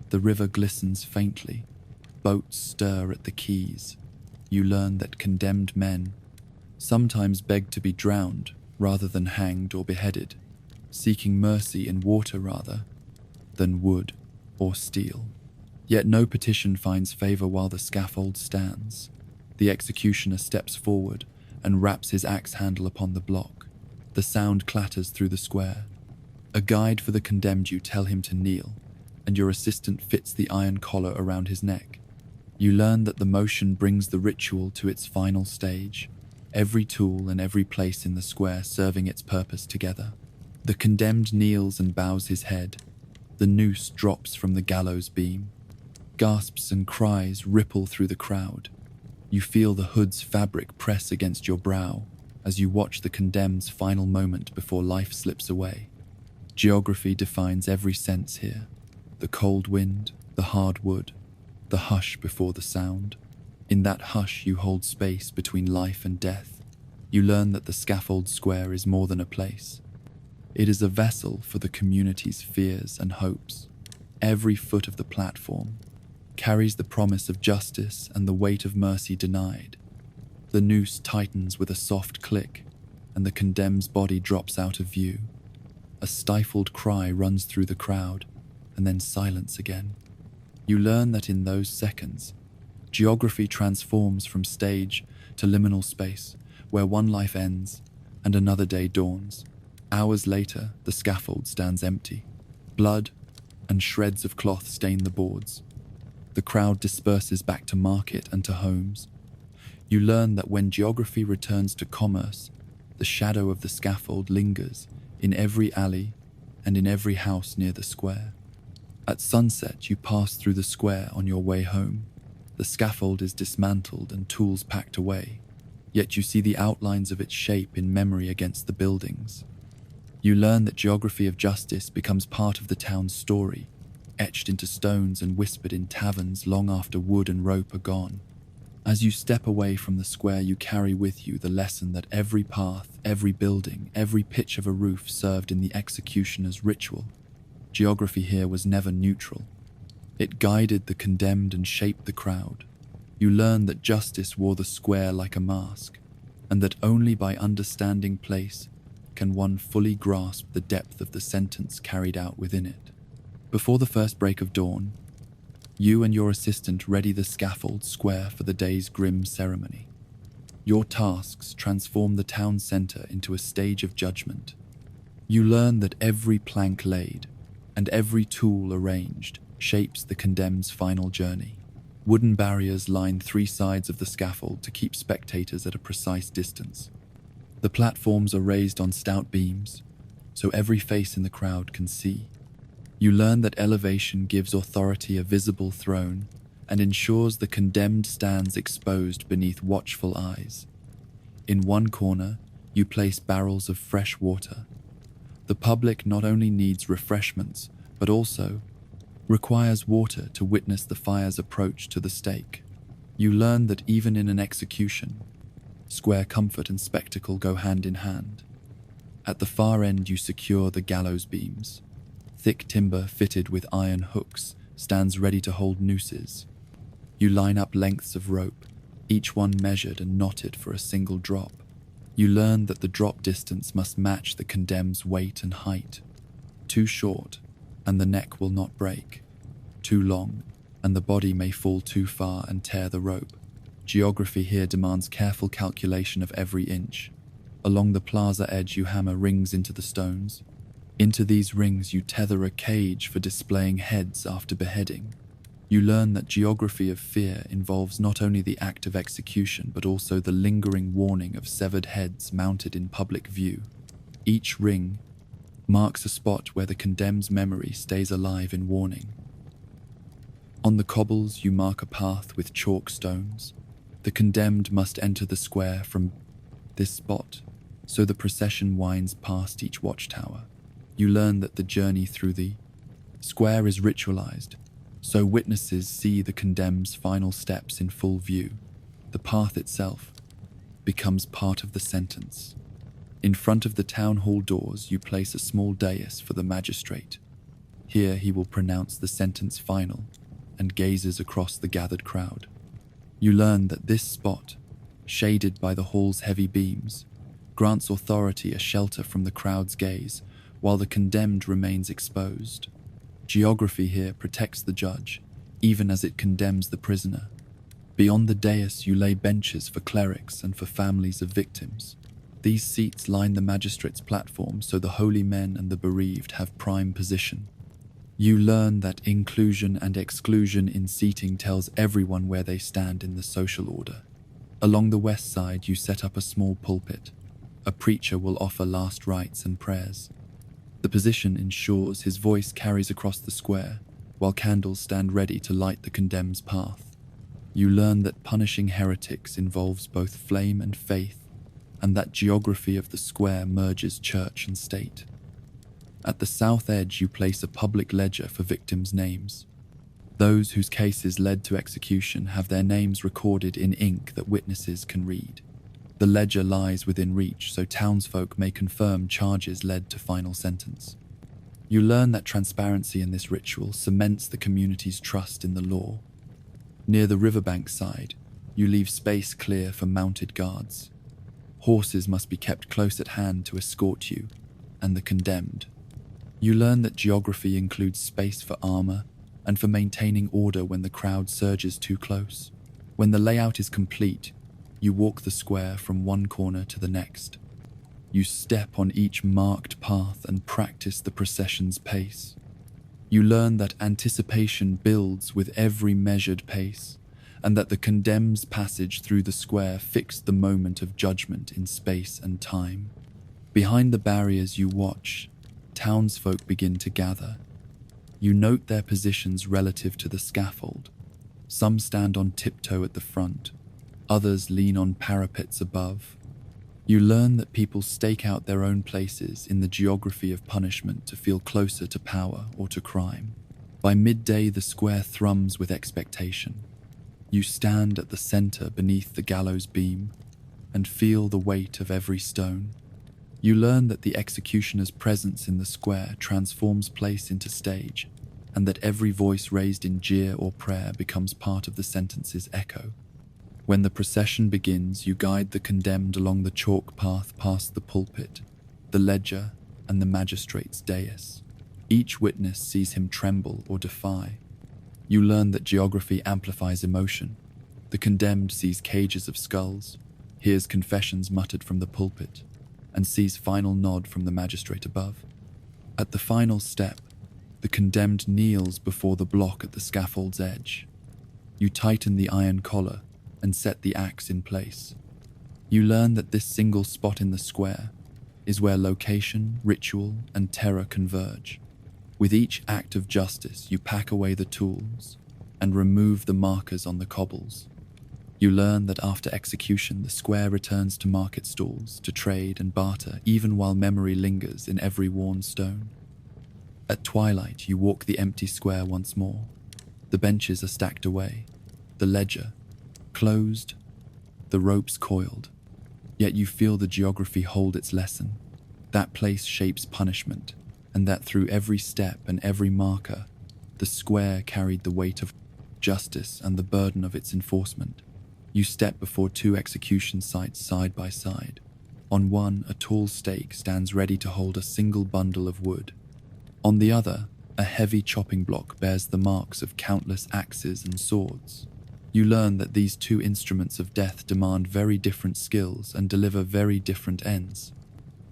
the river glistens faintly. Boats stir at the quays. You learn that condemned men sometimes beg to be drowned rather than hanged or beheaded, seeking mercy in water rather than wood or steel. Yet no petition finds favor while the scaffold stands. The executioner steps forward and raps his axe handle upon the block. The sound clatters through the square. A guide for the condemned you tell him to kneel, and your assistant fits the iron collar around his neck. You learn that the motion brings the ritual to its final stage, every tool and every place in the square serving its purpose together. The condemned kneels and bows his head. The noose drops from the gallows beam. Gasps and cries ripple through the crowd. You feel the hood's fabric press against your brow as you watch the condemned's final moment before life slips away. Geography defines every sense here. The cold wind, the hard wood, the hush before the sound. In that hush you hold space between life and death. You learn that the scaffold square is more than a place. It is a vessel for the community's fears and hopes. Every foot of the platform carries the promise of justice and the weight of mercy denied. The noose tightens with a soft click, and the condemned's body drops out of view. A stifled cry runs through the crowd, and then silence again. You learn that in those seconds, geography transforms from stage to liminal space, where one life ends and another day dawns. Hours later, the scaffold stands empty. Blood and shreds of cloth stain the boards. The crowd disperses back to market and to homes. You learn that when geography returns to commerce, the shadow of the scaffold lingers in every alley and in every house near the square. At sunset, you pass through the square on your way home. The scaffold is dismantled and tools packed away, yet you see the outlines of its shape in memory against the buildings. You learn that geography of justice becomes part of the town's story, etched into stones and whispered in taverns long after wood and rope are gone. As you step away from the square, you carry with you the lesson that every path, every building, every pitch of a roof served in the executioner's ritual. Geography here was never neutral. It guided the condemned and shaped the crowd. You learn that justice wore the square like a mask, and that only by understanding place can one fully grasp the depth of the sentence carried out within it. Before the first break of dawn, you and your assistant ready the scaffold square for the day's grim ceremony. Your tasks transform the town center into a stage of judgment. You learn that every plank laid and every tool arranged shapes the condemned's final journey. Wooden barriers line three sides of the scaffold to keep spectators at a precise distance. The platforms are raised on stout beams, so every face in the crowd can see. You learn that elevation gives authority a visible throne and ensures the condemned stands exposed beneath watchful eyes. In one corner, you place barrels of fresh water. The public not only needs refreshments, but also requires water to witness the fire's approach to the stake. You learn that even in an execution, square comfort and spectacle go hand in hand. At the far end, you secure the gallows beams. Thick timber fitted with iron hooks stands ready to hold nooses. You line up lengths of rope, each one measured and knotted for a single drop. You learn that the drop distance must match the condemned's weight and height. Too short, and the neck will not break. Too long, and the body may fall too far and tear the rope. Geography here demands careful calculation of every inch. Along the plaza edge, you hammer rings into the stones. Into these rings you tether a cage for displaying heads after beheading. You learn that geography of fear involves not only the act of execution, but also the lingering warning of severed heads mounted in public view. Each ring marks a spot where the condemned's memory stays alive in warning. On the cobbles you mark a path with chalk stones. The condemned must enter the square from this spot, so the procession winds past each watchtower. You learn that the journey through the square is ritualized, so witnesses see the condemned's final steps in full view. The path itself becomes part of the sentence. In front of the town hall doors, you place a small dais for the magistrate. Here he will pronounce the sentence final and gazes across the gathered crowd. You learn that this spot, shaded by the hall's heavy beams, grants authority a shelter from the crowd's gaze while the condemned remains exposed. Geography here protects the judge, even as it condemns the prisoner. Beyond the dais, you lay benches for clerics and for families of victims. These seats line the magistrate's platform so the holy men and the bereaved have prime position. You learn that inclusion and exclusion in seating tells everyone where they stand in the social order. Along the west side, you set up a small pulpit. A preacher will offer last rites and prayers. The position ensures his voice carries across the square, while candles stand ready to light the condemned's path. You learn that punishing heretics involves both flame and faith, and that geography of the square merges church and state. At the south edge, you place a public ledger for victims' names. Those whose cases led to execution have their names recorded in ink that witnesses can read. The ledger lies within reach, so townsfolk may confirm charges led to final sentence. You learn that transparency in this ritual cements the community's trust in the law. Near the riverbank side, you leave space clear for mounted guards. Horses must be kept close at hand to escort you and the condemned. You learn that geography includes space for armor and for maintaining order when the crowd surges too close. When the layout is complete, you walk the square from one corner to the next. You step on each marked path and practice the procession's pace. You learn that anticipation builds with every measured pace, and that the condemned's passage through the square fixed the moment of judgment in space and time. Behind the barriers you watch, townsfolk begin to gather. You note their positions relative to the scaffold. Some stand on tiptoe at the front, others lean on parapets above. You learn that people stake out their own places in the geography of punishment to feel closer to power or to crime. By midday, the square thrums with expectation. You stand at the center beneath the gallows beam and feel the weight of every stone. You learn that the executioner's presence in the square transforms place into stage, and that every voice raised in jeer or prayer becomes part of the sentence's echo. When the procession begins, you guide the condemned along the chalk path past the pulpit, the ledger, and the magistrate's dais. Each witness sees him tremble or defy. You learn that geography amplifies emotion. The condemned sees cages of skulls, hears confessions muttered from the pulpit, and sees final nod from the magistrate above. At the final step, the condemned kneels before the block at the scaffold's edge. You tighten the iron collar and set the axe in place. You learn that this single spot in the square is where location, ritual, and terror converge. With each act of justice, you pack away the tools and remove the markers on the cobbles. You learn that after execution, the square returns to market stalls to trade and barter, even while memory lingers in every worn stone. At twilight, you walk the empty square once more. The benches are stacked away, the ledger closed, the ropes coiled. Yet you feel the geography hold its lesson. That place shapes punishment, and that through every step and every marker, the square carried the weight of justice and the burden of its enforcement. You step before two execution sites side by side. On one, a tall stake stands ready to hold a single bundle of wood. On the other, a heavy chopping block bears the marks of countless axes and swords. You learn that these two instruments of death demand very different skills and deliver very different ends.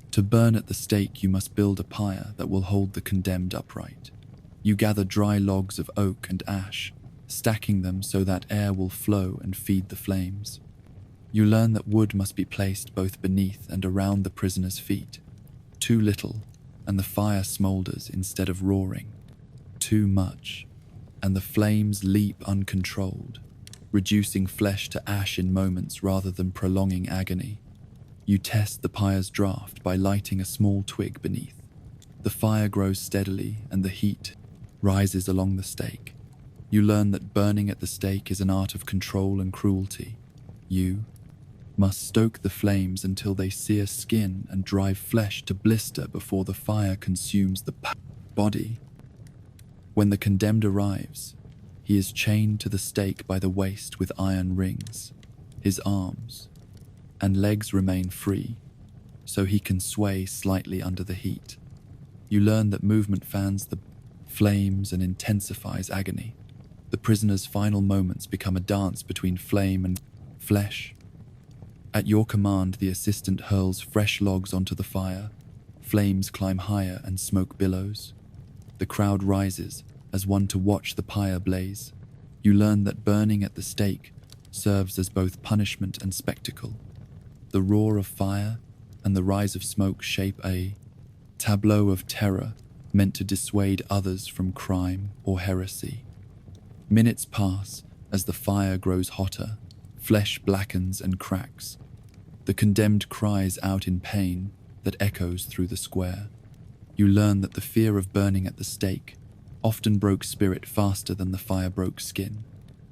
To burn at the stake, you must build a pyre that will hold the condemned upright. You gather dry logs of oak and ash, stacking them so that air will flow and feed the flames. You learn that wood must be placed both beneath and around the prisoner's feet. Too little, and the fire smolders instead of roaring. Too much, and the flames leap uncontrolled. reducing flesh to ash in moments rather than prolonging agony. You test the pyre's draft by lighting a small twig beneath. The fire grows steadily and the heat rises along the stake. You learn that burning at the stake is an art of control and cruelty. You must stoke the flames until they sear skin and drive flesh to blister before the fire consumes the body. When the condemned arrives, he is chained to the stake by the waist with iron rings. His arms and legs remain free, so he can sway slightly under the heat. You learn that movement fans the flames and intensifies agony. The prisoner's final moments become a dance between flame and flesh. At your command, the assistant hurls fresh logs onto the fire. Flames climb higher and smoke billows. The crowd rises as one to watch the pyre blaze. You learn that burning at the stake serves as both punishment and spectacle. The roar of fire and the rise of smoke shape a tableau of terror meant to dissuade others from crime or heresy. Minutes pass as the fire grows hotter, flesh blackens and cracks. The condemned cries out in pain that echoes through the square. You learn that the fear of burning at the stake often broke spirit faster than the fire broke skin.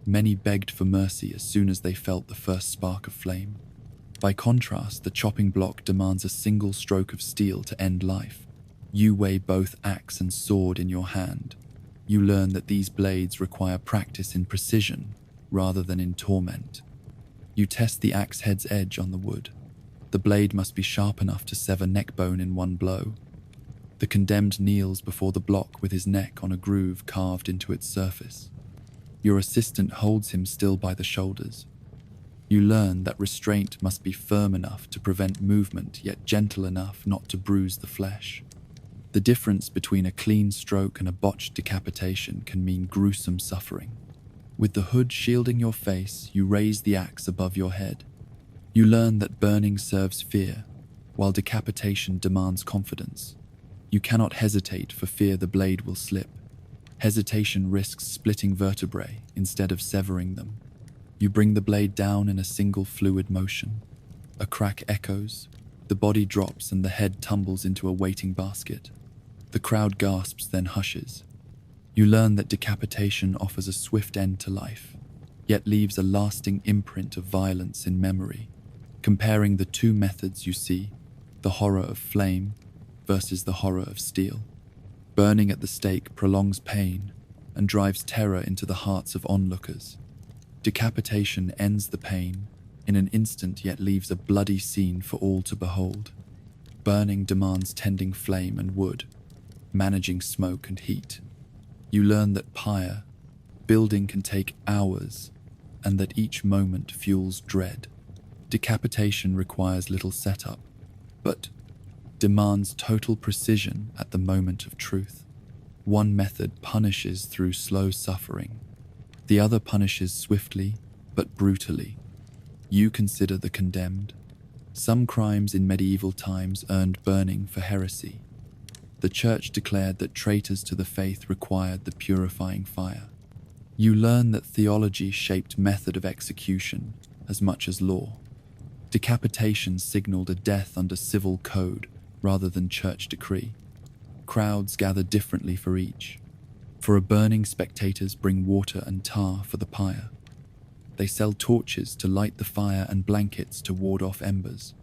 Many begged for mercy as soon as they felt the first spark of flame. By contrast, the chopping block demands a single stroke of steel to end life. You weigh both axe and sword in your hand. You learn that these blades require practice in precision rather than in torment. You test the axe head's edge on the wood. The blade must be sharp enough to sever neck bone in one blow. The condemned kneels before the block with his neck on a groove carved into its surface. Your assistant holds him still by the shoulders. You learn that restraint must be firm enough to prevent movement, yet gentle enough not to bruise the flesh. The difference between a clean stroke and a botched decapitation can mean gruesome suffering. With the hood shielding your face, you raise the axe above your head. You learn that burning serves fear, while decapitation demands confidence. You cannot hesitate for fear the blade will slip. Hesitation risks splitting vertebrae instead of severing them. You bring the blade down in a single fluid motion. A crack echoes, the body drops and the head tumbles into a waiting basket. The crowd gasps, then hushes. You learn that decapitation offers a swift end to life, yet leaves a lasting imprint of violence in memory. Comparing the two methods, you see the horror of flame versus the horror of steel. Burning at the stake prolongs pain and drives terror into the hearts of onlookers. Decapitation ends the pain in an instant, yet leaves a bloody scene for all to behold. Burning demands tending flame and wood, managing smoke and heat. You learn that pyre building can take hours and that each moment fuels dread. Decapitation requires little setup, but demands total precision at the moment of truth. One method punishes through slow suffering. The other punishes swiftly but brutally. You consider the condemned. Some crimes in medieval times earned burning for heresy. The church declared that traitors to the faith required the purifying fire. You learn that theology shaped method of execution as much as law. Decapitation signaled a death under civil code rather than church decree. Crowds gather differently for each. For a burning, spectators bring water and tar for the pyre. They sell torches to light the fire and blankets to ward off embers.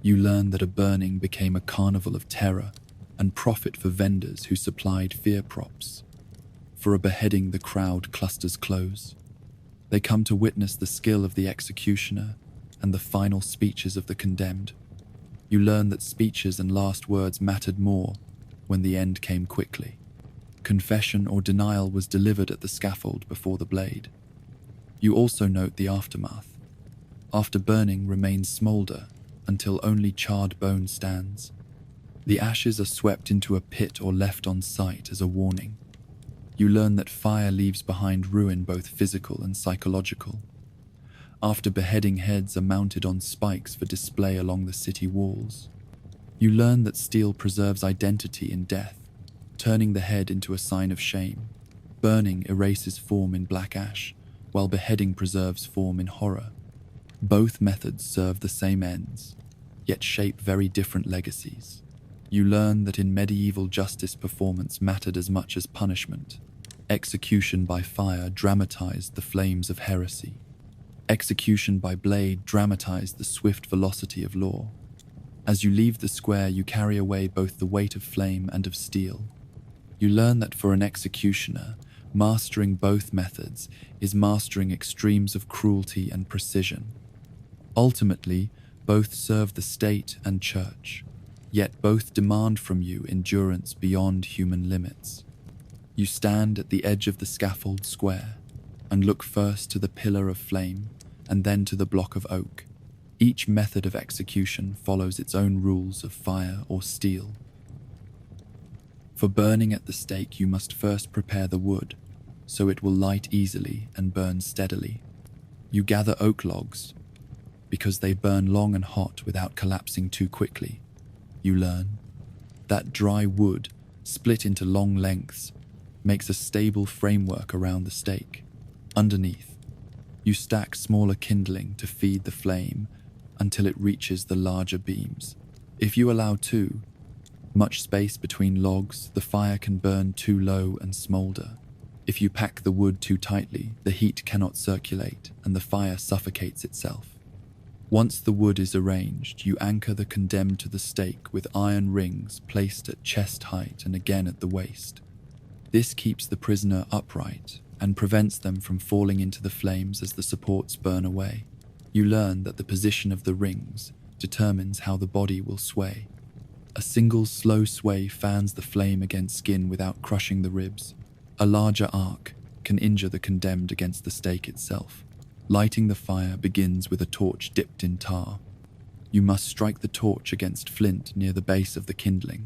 You learn that a burning became a carnival of terror and profit for vendors who supplied fear props. For a beheading, the crowd clusters close. They come to witness the skill of the executioner and the final speeches of the condemned. You learn that speeches and last words mattered more when the end came quickly. Confession or denial was delivered at the scaffold before the blade. You also note the aftermath. After burning, remains smolder until only charred bone stands. The ashes are swept into a pit or left on site as a warning. You learn that fire leaves behind ruin, both physical and psychological. After beheading, heads are mounted on spikes for display along the city walls. You learn that steel preserves identity in death, turning the head into a sign of shame. Burning erases form in black ash, while beheading preserves form in horror. Both methods serve the same ends, yet shape very different legacies. You learn that in medieval justice, performance mattered as much as punishment. Execution by fire dramatized the flames of heresy. Execution by blade dramatized the swift velocity of law. As you leave the square, you carry away both the weight of flame and of steel. You learn that for an executioner, mastering both methods is mastering extremes of cruelty and precision. Ultimately, both serve the state and church, yet both demand from you endurance beyond human limits. You stand at the edge of the scaffold square and look first to the pillar of flame and then to the block of oak. Each method of execution follows its own rules of fire or steel. For burning at the stake, you must first prepare the wood, so it will light easily and burn steadily. You gather oak logs, because they burn long and hot without collapsing too quickly. You learn that dry wood, split into long lengths, makes a stable framework around the stake. Underneath, you stack smaller kindling to feed the flame until it reaches the larger beams. If you allow too much space between logs, the fire can burn too low and smolder. If you pack the wood too tightly, the heat cannot circulate and the fire suffocates itself. Once the wood is arranged, you anchor the condemned to the stake with iron rings placed at chest height and again at the waist. This keeps the prisoner upright and prevents them from falling into the flames as the supports burn away. You learn that the position of the rings determines how the body will sway. A single slow sway fans the flame against skin without crushing the ribs. A larger arc can injure the condemned against the stake itself. Lighting the fire begins with a torch dipped in tar. You must strike the torch against flint near the base of the kindling.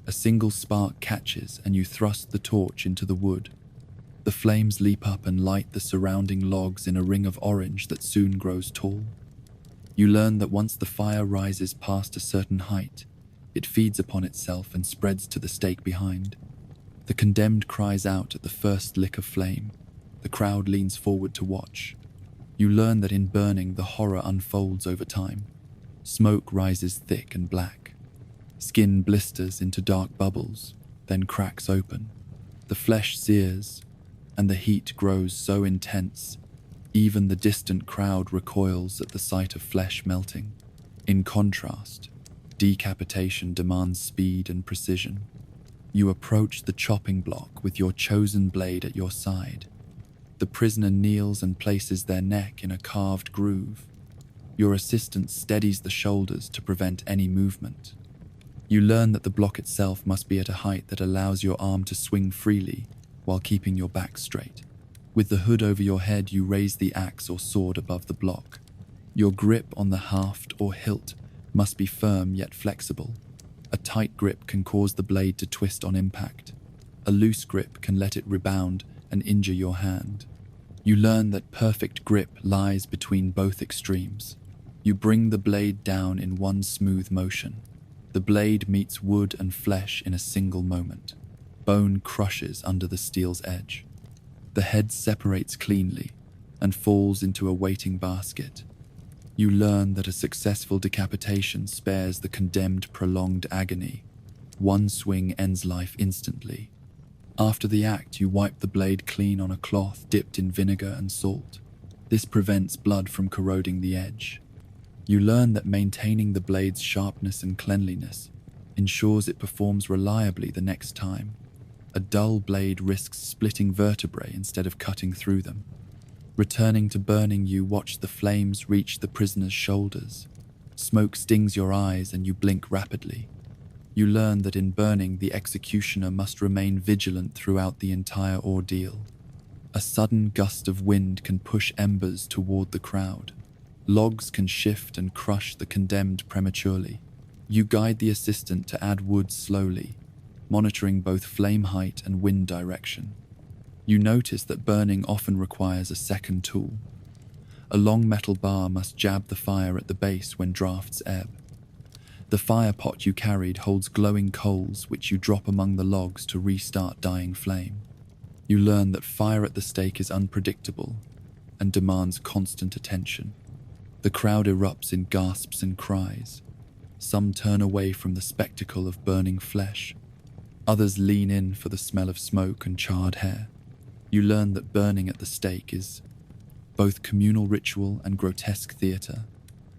A single spark catches and you thrust the torch into the wood. The flames leap up and light the surrounding logs in a ring of orange that soon grows tall. You learn that once the fire rises past a certain height, it feeds upon itself and spreads to the stake behind. The condemned cries out at the first lick of flame. The crowd leans forward to watch. You learn that in burning, the horror unfolds over time. Smoke rises thick and black. Skin blisters into dark bubbles, then cracks open. The flesh sears, and the heat grows so intense, even the distant crowd recoils at the sight of flesh melting. In contrast, decapitation demands speed and precision. You approach the chopping block with your chosen blade at your side. The prisoner kneels and places their neck in a carved groove. Your assistant steadies the shoulders to prevent any movement. You learn that the block itself must be at a height that allows your arm to swing freely while keeping your back straight. With the hood over your head, you raise the axe or sword above the block. Your grip on the haft or hilt must be firm yet flexible. A tight grip can cause the blade to twist on impact. A loose grip can let it rebound and injure your hand. You learn that perfect grip lies between both extremes. You bring the blade down in one smooth motion. The blade meets wood and flesh in a single moment. Bone crushes under the steel's edge. The head separates cleanly and falls into a waiting basket. You learn that a successful decapitation spares the condemned prolonged agony. One swing ends life instantly. After the act, you wipe the blade clean on a cloth dipped in vinegar and salt. This prevents blood from corroding the edge. You learn that maintaining the blade's sharpness and cleanliness ensures it performs reliably the next time. A dull blade risks splitting vertebrae instead of cutting through them. Returning to burning, you watch the flames reach the prisoner's shoulders. Smoke stings your eyes and you blink rapidly. You learn that in burning, the executioner must remain vigilant throughout the entire ordeal. A sudden gust of wind can push embers toward the crowd. Logs can shift and crush the condemned prematurely. You guide the assistant to add wood slowly, monitoring both flame height and wind direction. You notice that burning often requires a second tool. A long metal bar must jab the fire at the base when drafts ebb. The fire pot you carried holds glowing coals which you drop among the logs to restart dying flame. You learn that fire at the stake is unpredictable and demands constant attention. The crowd erupts in gasps and cries. Some turn away from the spectacle of burning flesh. Others lean in for the smell of smoke and charred hair. You learn that burning at the stake is both communal ritual and grotesque theatre.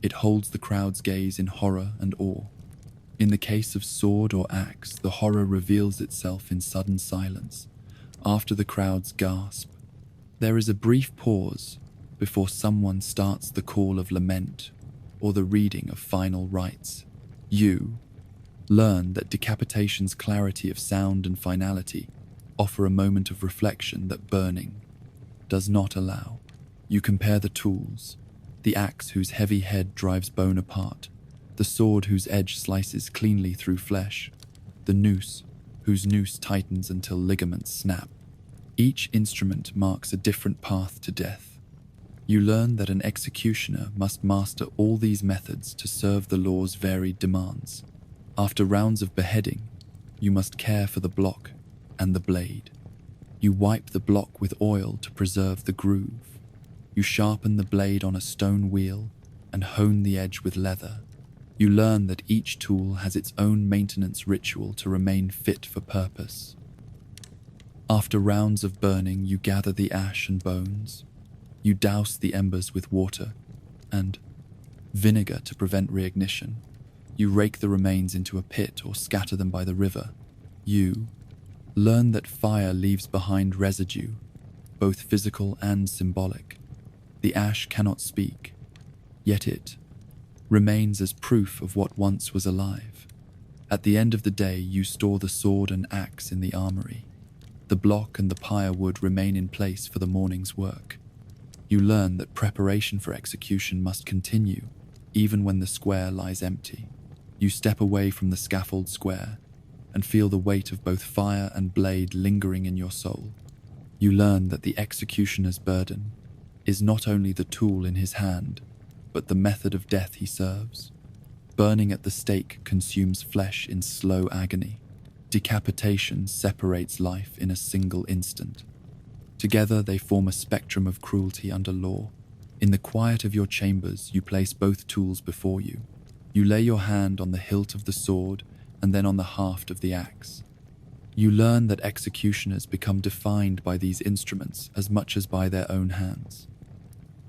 It holds the crowd's gaze in horror and awe. In the case of sword or axe, the horror reveals itself in sudden silence. After the crowd's gasp, there is a brief pause before someone starts the call of lament or the reading of final rites. You learn that decapitation's clarity of sound and finality offer a moment of reflection that burning does not allow. You compare the tools, the axe whose heavy head drives bone apart, the sword whose edge slices cleanly through flesh, the noose whose noose tightens until ligaments snap. Each instrument marks a different path to death. You learn that an executioner must master all these methods to serve the law's varied demands. After rounds of beheading, you must care for the block and the blade. You wipe the block with oil to preserve the groove. You sharpen the blade on a stone wheel and hone the edge with leather. You learn that each tool has its own maintenance ritual to remain fit for purpose. After rounds of burning, you gather the ash and bones. You douse the embers with water and vinegar to prevent reignition. You rake the remains into a pit or scatter them by the river. You learn that fire leaves behind residue, both physical and symbolic. The ash cannot speak, yet it remains as proof of what once was alive. At the end of the day, you store the sword and axe in the armory. The block and the pyre wood remain in place for the morning's work. You learn that preparation for execution must continue, even when the square lies empty. You step away from the scaffold square and feel the weight of both fire and blade lingering in your soul. You learn that the executioner's burden is not only the tool in his hand, but the method of death he serves. Burning at the stake consumes flesh in slow agony. Decapitation separates life in a single instant. Together they form a spectrum of cruelty under law. In the quiet of your chambers, you place both tools before you. You lay your hand on the hilt of the sword and then on the haft of the axe. You learn that executioners become defined by these instruments as much as by their own hands.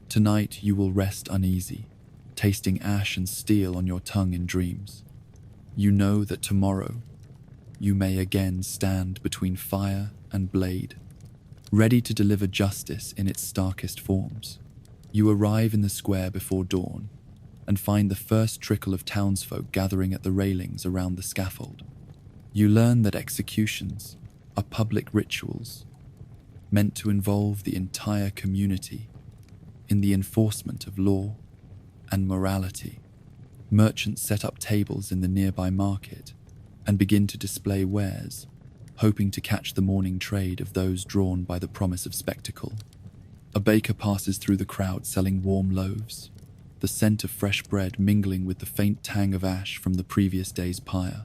Tonight you will rest uneasy, tasting ash and steel on your tongue in dreams. You know that tomorrow you may again stand between fire and blade, ready to deliver justice in its starkest forms. You arrive in the square before dawn and find the first trickle of townsfolk gathering at the railings around the scaffold. You learn that executions are public rituals meant to involve the entire community in the enforcement of law and morality. Merchants set up tables in the nearby market and begin to display wares, hoping to catch the morning trade of those drawn by the promise of spectacle. A baker passes through the crowd selling warm loaves, the scent of fresh bread mingling with the faint tang of ash from the previous day's pyre.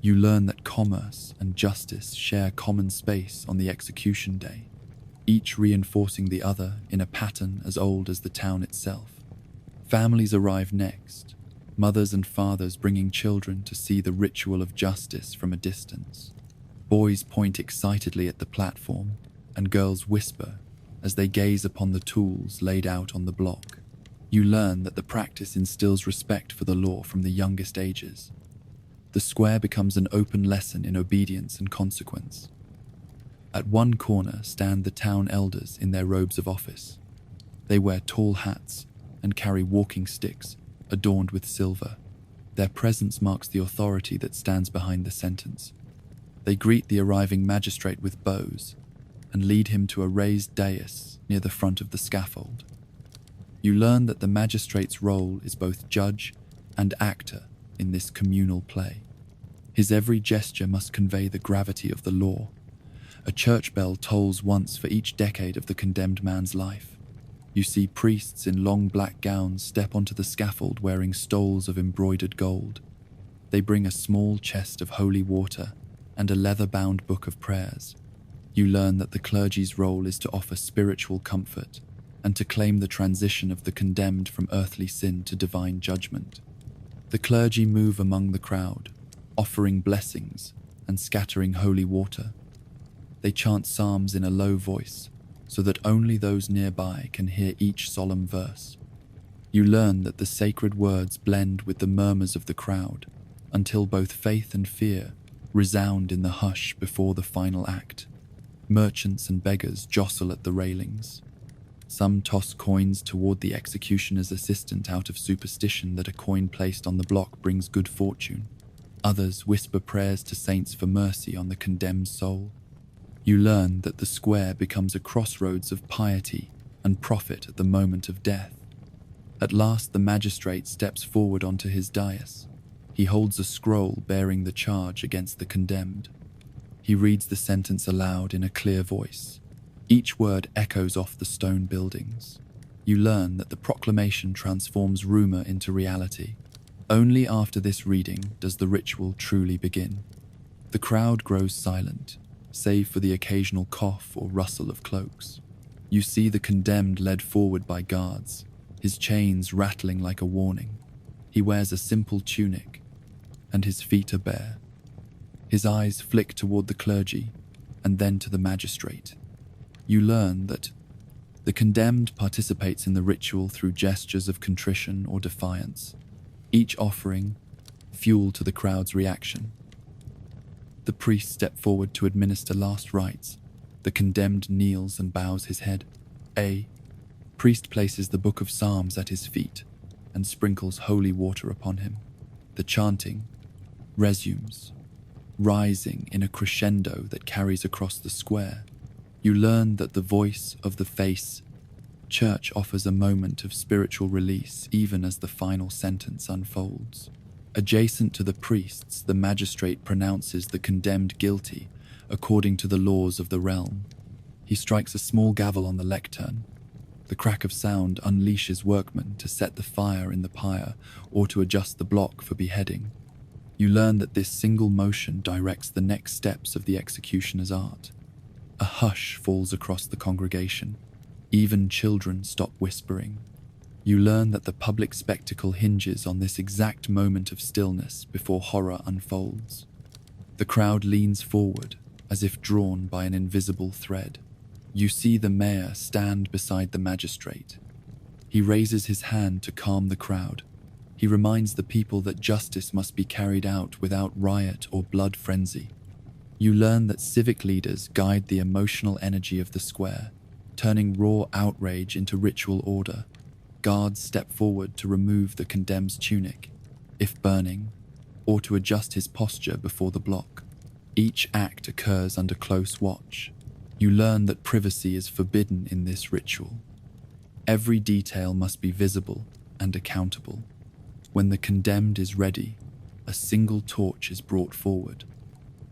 You learn that commerce and justice share common space on the execution day, each reinforcing the other in a pattern as old as the town itself. Families arrive next, mothers and fathers bringing children to see the ritual of justice from a distance. Boys point excitedly at the platform, and girls whisper as they gaze upon the tools laid out on the block. You learn that the practice instills respect for the law from the youngest ages. The square becomes an open lesson in obedience and consequence. At one corner stand the town elders in their robes of office. They wear tall hats and carry walking sticks adorned with silver. Their presence marks the authority that stands behind the sentence. They greet the arriving magistrate with bows and lead him to a raised dais near the front of the scaffold. You learn that the magistrate's role is both judge and actor in this communal play. His every gesture must convey the gravity of the law. A church bell tolls once for each decade of the condemned man's life. You see priests in long black gowns step onto the scaffold wearing stoles of embroidered gold. They bring a small chest of holy water and a leather-bound book of prayers. You learn that the clergy's role is to offer spiritual comfort and to claim the transition of the condemned from earthly sin to divine judgment. The clergy move among the crowd, offering blessings and scattering holy water. They chant psalms in a low voice, so that only those nearby can hear each solemn verse. You learn that the sacred words blend with the murmurs of the crowd, until both faith and fear resound in the hush before the final act. Merchants and beggars jostle at the railings. Some toss coins toward the executioner's assistant out of superstition that a coin placed on the block brings good fortune. Others whisper prayers to saints for mercy on the condemned soul. You learn that the square becomes a crossroads of piety and profit at the moment of death. At last the magistrate steps forward onto his dais. He holds a scroll bearing the charge against the condemned. He reads the sentence aloud in a clear voice. Each word echoes off the stone buildings. You learn that the proclamation transforms rumor into reality. Only after this reading does the ritual truly begin. The crowd grows silent, save for the occasional cough or rustle of cloaks. You see the condemned led forward by guards, his chains rattling like a warning. He wears a simple tunic, and his feet are bare. His eyes flick toward the clergy, and then to the magistrate. You learn that the condemned participates in the ritual through gestures of contrition or defiance, each offering fuel to the crowd's reaction. The priests step forward to administer last rites. The condemned kneels and bows his head. A priest places the book of Psalms at his feet and sprinkles holy water upon him. The chanting resumes, rising in a crescendo that carries across the square. You learn that the voice of the face church offers a moment of spiritual release even as the final sentence unfolds. Adjacent to the priests, the magistrate pronounces the condemned guilty according to the laws of the realm. He strikes a small gavel on the lectern. The crack of sound unleashes workmen to set the fire in the pyre or to adjust the block for beheading. You learn that this single motion directs the next steps of the executioner's art. A hush falls across the congregation. Even children stop whispering. You learn that the public spectacle hinges on this exact moment of stillness before horror unfolds. The crowd leans forward, as if drawn by an invisible thread. You see the mayor stand beside the magistrate. He raises his hand to calm the crowd. He reminds the people that justice must be carried out without riot or blood frenzy. You learn that civic leaders guide the emotional energy of the square, turning raw outrage into ritual order. Guards step forward to remove the condemned's tunic, if burning, or to adjust his posture before the block. Each act occurs under close watch. You learn that privacy is forbidden in this ritual. Every detail must be visible and accountable. When the condemned is ready, a single torch is brought forward.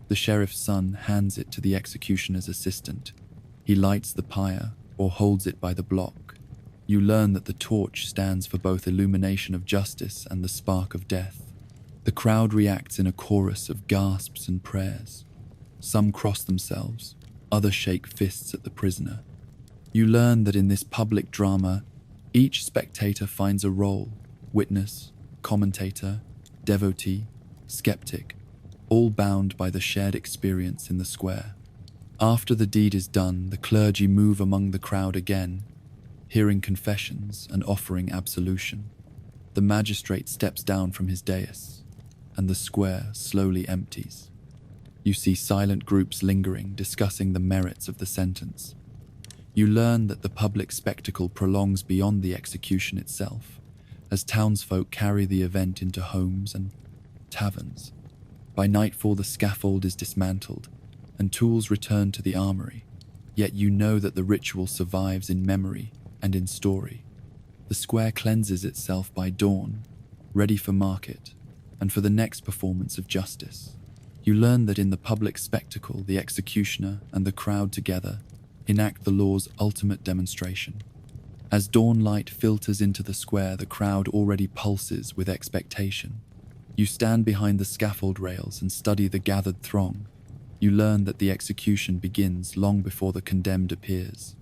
The sheriff's son hands it to the executioner's assistant. He lights the pyre or holds it by the block. You learn that the torch stands for both illumination of justice and the spark of death. The crowd reacts in a chorus of gasps and prayers. Some cross themselves, others shake fists at the prisoner. You learn that in this public drama, each spectator finds a role: witness, commentator, devotee, skeptic, all bound by the shared experience in the square. After the deed is done, the clergy move among the crowd again, hearing confessions and offering absolution. The magistrate steps down from his dais, and the square slowly empties. You see silent groups lingering, discussing the merits of the sentence. You learn that the public spectacle prolongs beyond the execution itself, as townsfolk carry the event into homes and taverns. By nightfall, the scaffold is dismantled, and tools return to the armory. Yet you know that the ritual survives in memory and in story. The square cleanses itself by dawn, ready for market, and for the next performance of justice. You learn that in the public spectacle, the executioner and the crowd together enact the law's ultimate demonstration. As dawn light filters into the square, the crowd already pulses with expectation. You stand behind the scaffold rails and study the gathered throng. You learn that the execution begins long before the condemned appears.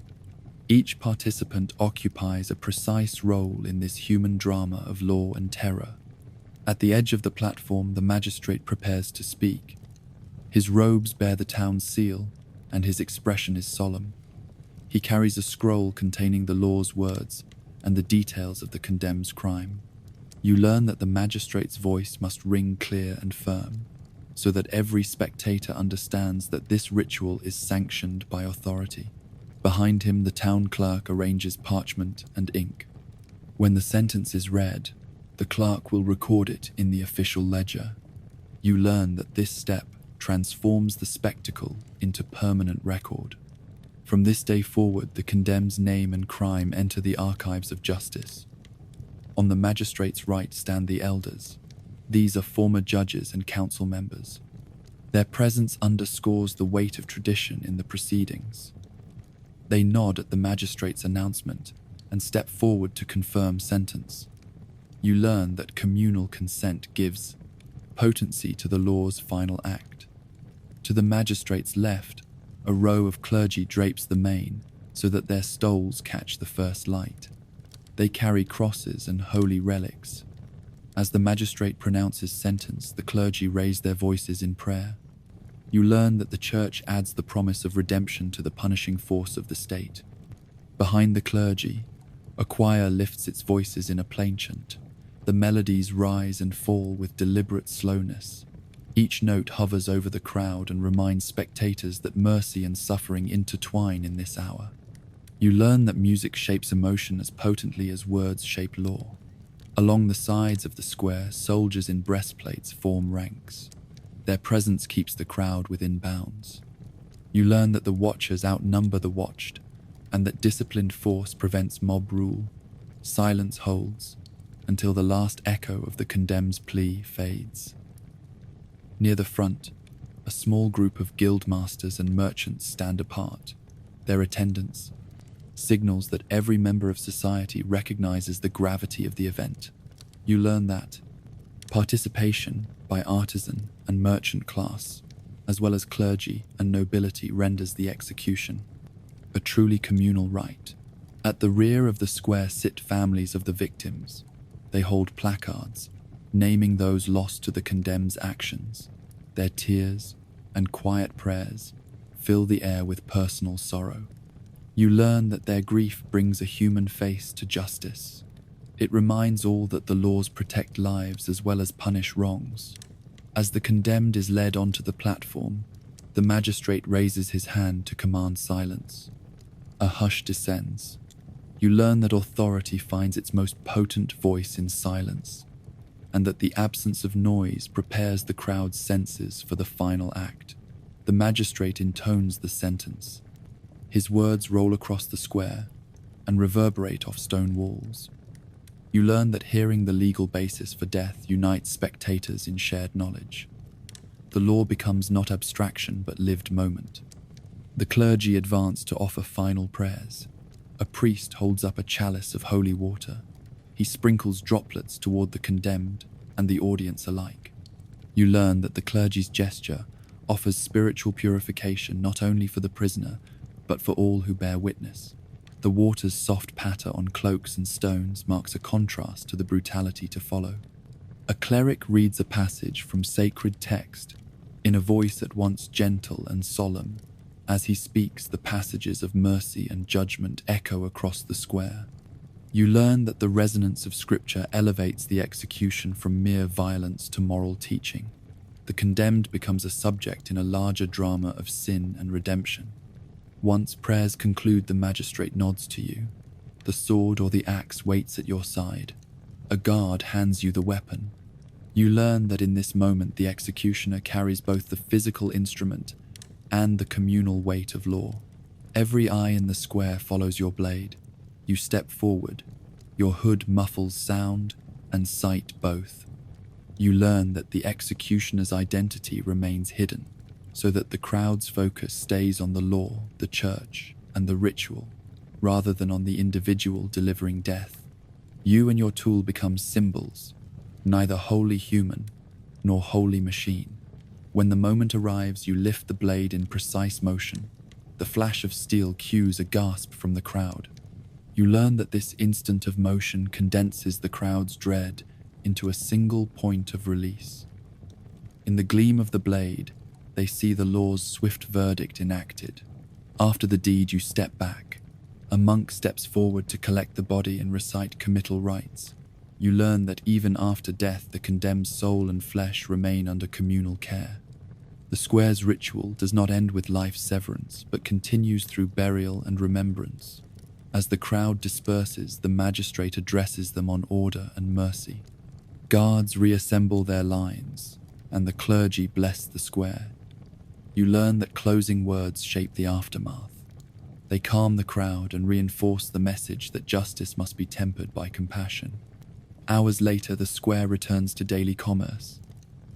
Each participant occupies a precise role in this human drama of law and terror. At the edge of the platform, the magistrate prepares to speak. His robes bear the town's seal, and his expression is solemn. He carries a scroll containing the law's words and the details of the condemned's crime. You learn that the magistrate's voice must ring clear and firm, so that every spectator understands that this ritual is sanctioned by authority. Behind him, the town clerk arranges parchment and ink. When the sentence is read, the clerk will record it in the official ledger. You learn that this step transforms the spectacle into permanent record. From this day forward, the condemned's name and crime enter the archives of justice. On the magistrate's right stand the elders. These are former judges and council members. Their presence underscores the weight of tradition in the proceedings. They nod at the magistrate's announcement and step forward to confirm sentence. You learn that communal consent gives potency to the law's final act. To the magistrate's left, a row of clergy drapes the main so that their stoles catch the first light. They carry crosses and holy relics. As the magistrate pronounces sentence, the clergy raise their voices in prayer. You learn that the church adds the promise of redemption to the punishing force of the state. Behind the clergy, a choir lifts its voices in a plainchant. The melodies rise and fall with deliberate slowness. Each note hovers over the crowd and reminds spectators that mercy and suffering intertwine in this hour. You learn that music shapes emotion as potently as words shape law. Along the sides of the square, soldiers in breastplates form ranks. Their presence keeps the crowd within bounds. You learn that the watchers outnumber the watched, and that disciplined force prevents mob rule. Silence holds until the last echo of the condemned's plea fades. Near the front, a small group of guildmasters and merchants stand apart. Their attendance signals that every member of society recognizes the gravity of the event. You learn that participation by artisan and merchant class, as well as clergy and nobility, renders the execution a truly communal rite. At the rear of the square sit families of the victims. They hold placards, naming those lost to the condemned's actions. Their tears and quiet prayers fill the air with personal sorrow. You learn that their grief brings a human face to justice. It reminds all that the laws protect lives as well as punish wrongs. As the condemned is led onto the platform, the magistrate raises his hand to command silence. A hush descends. You learn that authority finds its most potent voice in silence, and that the absence of noise prepares the crowd's senses for the final act. The magistrate intones the sentence. His words roll across the square and reverberate off stone walls. You learn that hearing the legal basis for death unites spectators in shared knowledge. The law becomes not abstraction but lived moment. The clergy advance to offer final prayers. A priest holds up a chalice of holy water. He sprinkles droplets toward the condemned and the audience alike. You learn that the clergy's gesture offers spiritual purification not only for the prisoner, but for all who bear witness. The water's soft patter on cloaks and stones marks a contrast to the brutality to follow. A cleric reads a passage from sacred text in a voice at once gentle and solemn. As he speaks, the passages of mercy and judgment echo across the square. You learn that the resonance of scripture elevates the execution from mere violence to moral teaching. The condemned becomes a subject in a larger drama of sin and redemption. Once prayers conclude, the magistrate nods to you. The sword or the axe waits at your side. A guard hands you the weapon. You learn that in this moment the executioner carries both the physical instrument and the communal weight of law. Every eye in the square follows your blade. You step forward. Your hood muffles sound and sight both. You learn that the executioner's identity remains hidden, so that the crowd's focus stays on the law, the church, and the ritual, rather than on the individual delivering death. You and your tool become symbols, neither wholly human nor wholly machine. When the moment arrives, you lift the blade in precise motion. The flash of steel cues a gasp from the crowd. You learn that this instant of motion condenses the crowd's dread into a single point of release. In the gleam of the blade, they see the law's swift verdict enacted. After the deed, you step back. A monk steps forward to collect the body and recite committal rites. You learn that even after death, the condemned soul and flesh remain under communal care. The square's ritual does not end with life's severance, but continues through burial and remembrance. As the crowd disperses, the magistrate addresses them on order and mercy. Guards reassemble their lines, and the clergy bless the square. You learn that closing words shape the aftermath. They calm the crowd and reinforce the message that justice must be tempered by compassion. Hours later, the square returns to daily commerce.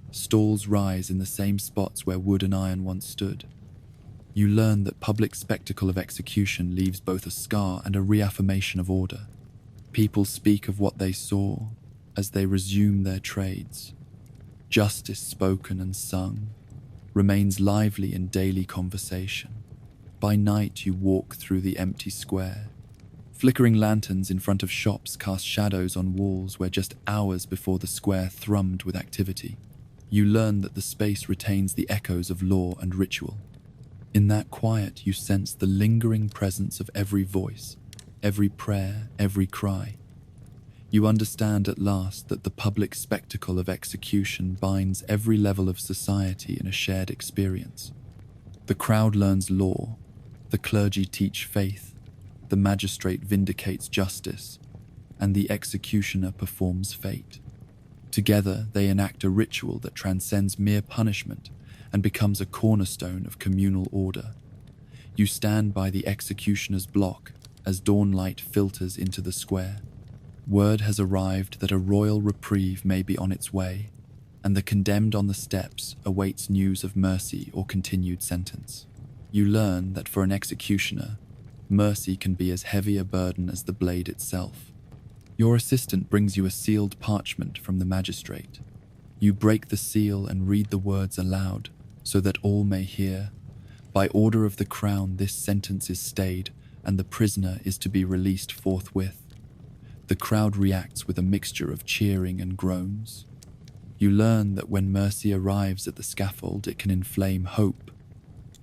Stalls rise in the same spots where wood and iron once stood. You learn that public spectacle of execution leaves both a scar and a reaffirmation of order. People speak of what they saw as they resume their trades. Justice spoken and sung remains lively in daily conversation. By night, you walk through the empty square. Flickering lanterns in front of shops cast shadows on walls where just hours before the square thrummed with activity. You learn that the space retains the echoes of law and ritual. In that quiet, you sense the lingering presence of every voice, every prayer, every cry. You understand at last that the public spectacle of execution binds every level of society in a shared experience. The crowd learns law, the clergy teach faith, the magistrate vindicates justice, and the executioner performs fate. Together, they enact a ritual that transcends mere punishment and becomes a cornerstone of communal order. You stand by the executioner's block as dawn light filters into the square. Word has arrived that a royal reprieve may be on its way, and the condemned on the steps awaits news of mercy or continued sentence. You learn that for an executioner, mercy can be as heavy a burden as the blade itself. Your assistant brings you a sealed parchment from the magistrate. You break the seal and read the words aloud so that all may hear. By order of the crown, this sentence is stayed, and the prisoner is to be released forthwith. The crowd reacts with a mixture of cheering and groans. You learn that when mercy arrives at the scaffold, it can inflame hope,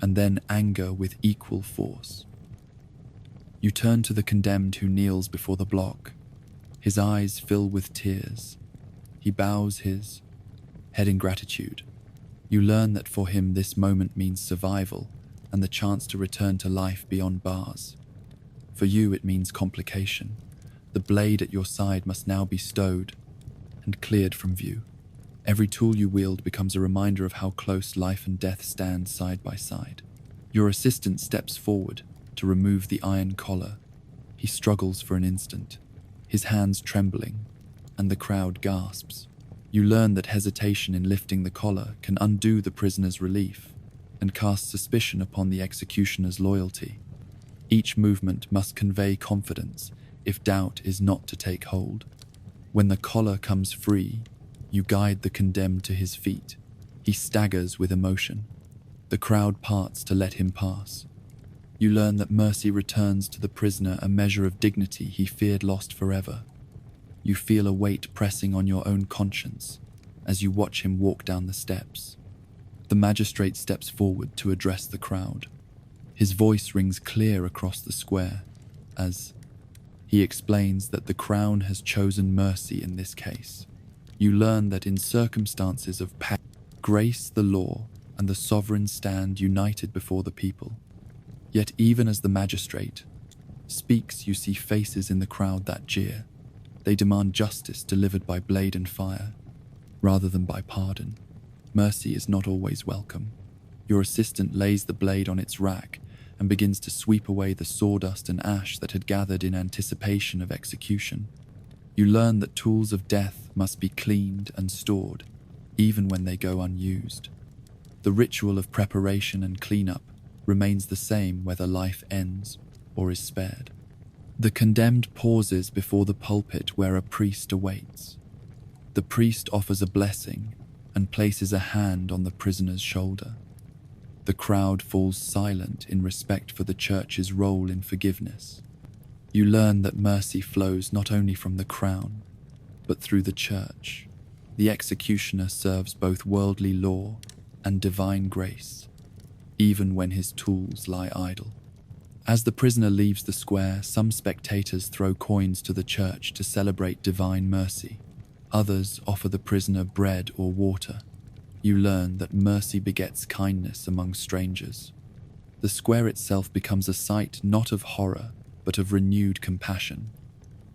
and then anger with equal force. You turn to the condemned who kneels before the block. His eyes fill with tears. He bows his head in gratitude. You learn that for him this moment means survival and the chance to return to life beyond bars. For you it means complication. The blade at your side must now be stowed and cleared from view. Every tool you wield becomes a reminder of how close life and death stand side by side. Your assistant steps forward to remove the iron collar. He struggles for an instant, his hands trembling, and the crowd gasps. You learn that hesitation in lifting the collar can undo the prisoner's relief and cast suspicion upon the executioner's loyalty. Each movement must convey confidence if doubt is not to take hold. When the collar comes free, you guide the condemned to his feet. He staggers with emotion. The crowd parts to let him pass. You learn that mercy returns to the prisoner a measure of dignity he feared lost forever. You feel a weight pressing on your own conscience as you watch him walk down the steps. The magistrate steps forward to address the crowd. His voice rings clear across the square as he explains that the crown has chosen mercy in this case. You learn that in circumstances of grace, the law, and the sovereign stand united before the people. Yet even as the magistrate speaks, you see faces in the crowd that jeer. They demand justice delivered by blade and fire, rather than by pardon. Mercy is not always welcome. Your assistant lays the blade on its rack and begins to sweep away the sawdust and ash that had gathered in anticipation of execution. You learn that tools of death must be cleaned and stored, even when they go unused. The ritual of preparation and cleanup remains the same whether life ends or is spared. The condemned pauses before the pulpit where a priest awaits. The priest offers a blessing and places a hand on the prisoner's shoulder. The crowd falls silent in respect for the church's role in forgiveness. You learn that mercy flows not only from the crown, but through the church. The executioner serves both worldly law and divine grace, even when his tools lie idle. As the prisoner leaves the square, some spectators throw coins to the church to celebrate divine mercy. Others offer the prisoner bread or water. You learn that mercy begets kindness among strangers. The square itself becomes a sight not of horror, but of renewed compassion.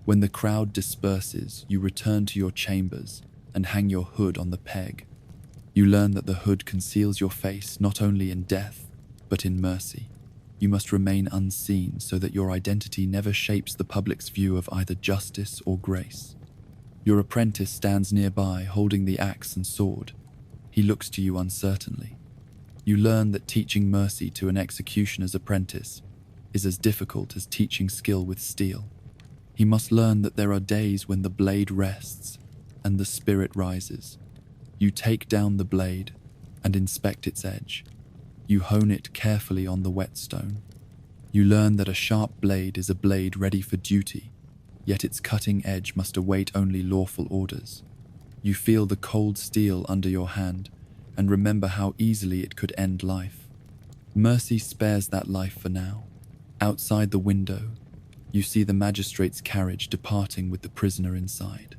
When the crowd disperses, you return to your chambers and hang your hood on the peg. You learn that the hood conceals your face not only in death, but in mercy. You must remain unseen so that your identity never shapes the public's view of either justice or grace. Your apprentice stands nearby, holding the axe and sword. He looks to you uncertainly. You learn that teaching mercy to an executioner's apprentice is as difficult as teaching skill with steel. He must learn that there are days when the blade rests and the spirit rises. You take down the blade and inspect its edge. You hone it carefully on the whetstone. You learn that a sharp blade is a blade ready for duty, yet its cutting edge must await only lawful orders. You feel the cold steel under your hand and remember how easily it could end life. Mercy spares that life for now. Outside the window, you see the magistrate's carriage departing with the prisoner inside.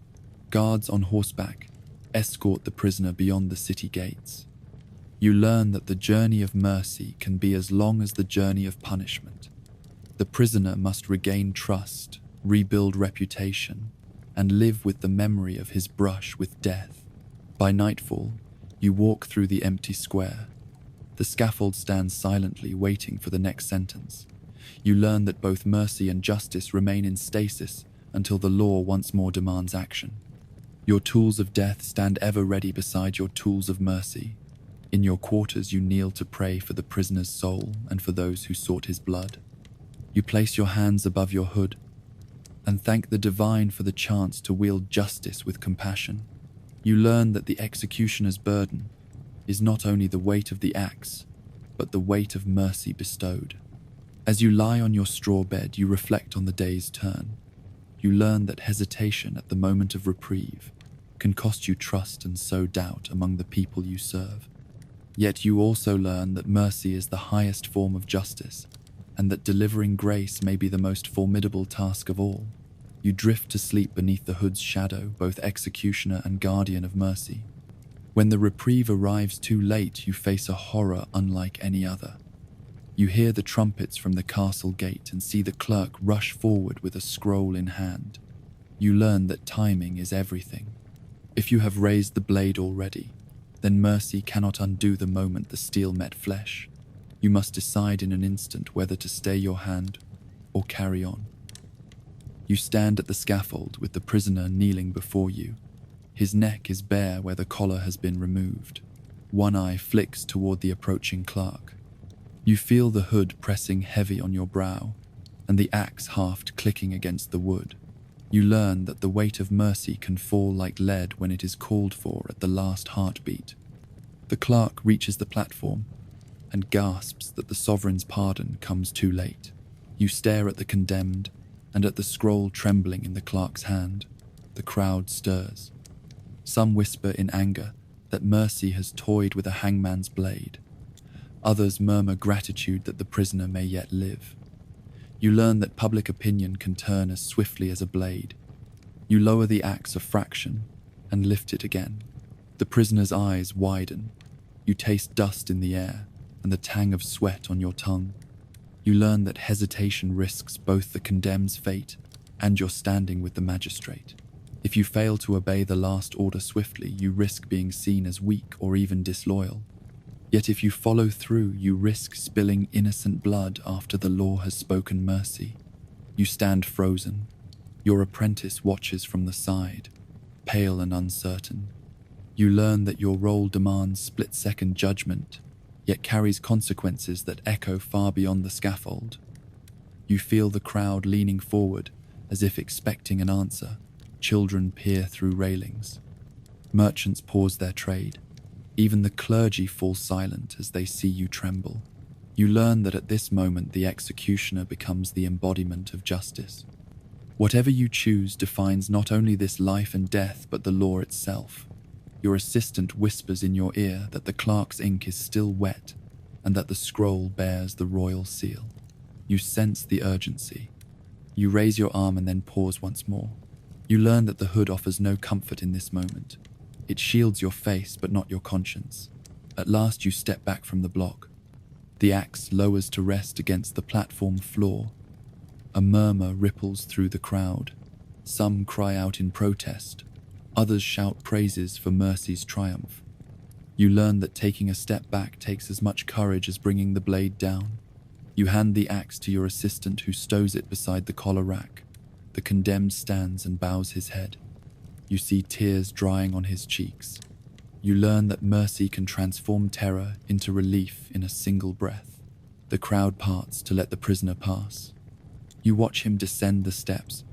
Guards on horseback escort the prisoner beyond the city gates. You learn that the journey of mercy can be as long as the journey of punishment. The prisoner must regain trust, rebuild reputation, and live with the memory of his brush with death. By nightfall, you walk through the empty square. The scaffold stands silently waiting for the next sentence. You learn that both mercy and justice remain in stasis until the law once more demands action. Your tools of death stand ever ready beside your tools of mercy. In your quarters you kneel to pray for the prisoner's soul and for those who sought his blood. You place your hands above your hood and thank the divine for the chance to wield justice with compassion. You learn that the executioner's burden is not only the weight of the axe, but the weight of mercy bestowed. As you lie on your straw bed, you reflect on the day's turn. You learn that hesitation at the moment of reprieve can cost you trust and sow doubt among the people you serve. Yet you also learn that mercy is the highest form of justice, and that delivering grace may be the most formidable task of all. You drift to sleep beneath the hood's shadow, both executioner and guardian of mercy. When the reprieve arrives too late, you face a horror unlike any other. You hear the trumpets from the castle gate and see the clerk rush forward with a scroll in hand. You learn that timing is everything. If you have raised the blade already, then mercy cannot undo the moment the steel met flesh. You must decide in an instant whether to stay your hand or carry on. You stand at the scaffold with the prisoner kneeling before you. His neck is bare where the collar has been removed. One eye flicks toward the approaching clerk. You feel the hood pressing heavy on your brow and the axe haft clicking against the wood. You learn that the weight of mercy can fall like lead when it is called for at the last heartbeat. The clerk reaches the platform and gasps that the sovereign's pardon comes too late. You stare at the condemned and at the scroll trembling in the clerk's hand. The crowd stirs. Some whisper in anger that mercy has toyed with a hangman's blade. Others murmur gratitude that the prisoner may yet live. You learn that public opinion can turn as swiftly as a blade. You lower the axe a fraction and lift it again. The prisoner's eyes widen. You taste dust in the air and the tang of sweat on your tongue. You learn that hesitation risks both the condemned's fate and your standing with the magistrate. If you fail to obey the last order swiftly, you risk being seen as weak or even disloyal. Yet if you follow through, you risk spilling innocent blood after the law has spoken mercy. You stand frozen. Your apprentice watches from the side, pale and uncertain. You learn that your role demands split-second judgment, yet carries consequences that echo far beyond the scaffold. You feel the crowd leaning forward, as if expecting an answer. Children peer through railings. Merchants pause their trade. Even the clergy fall silent as they see you tremble. You learn that at this moment the executioner becomes the embodiment of justice. Whatever you choose defines not only this life and death but the law itself. Your assistant whispers in your ear that the clerk's ink is still wet and that the scroll bears the royal seal. You sense the urgency. You raise your arm and then pause once more. You learn that the hood offers no comfort in this moment. It shields your face but not your conscience. At last you step back from the block. The axe lowers to rest against the platform floor. A murmur ripples through the crowd. Some cry out in protest. Others shout praises for mercy's triumph. You learn that taking a step back takes as much courage as bringing the blade down. You hand the axe to your assistant who stows it beside the collar rack. The condemned stands and bows his head. You see tears drying on his cheeks. You learn that mercy can transform terror into relief in a single breath. The crowd parts to let the prisoner pass. You watch him descend the steps,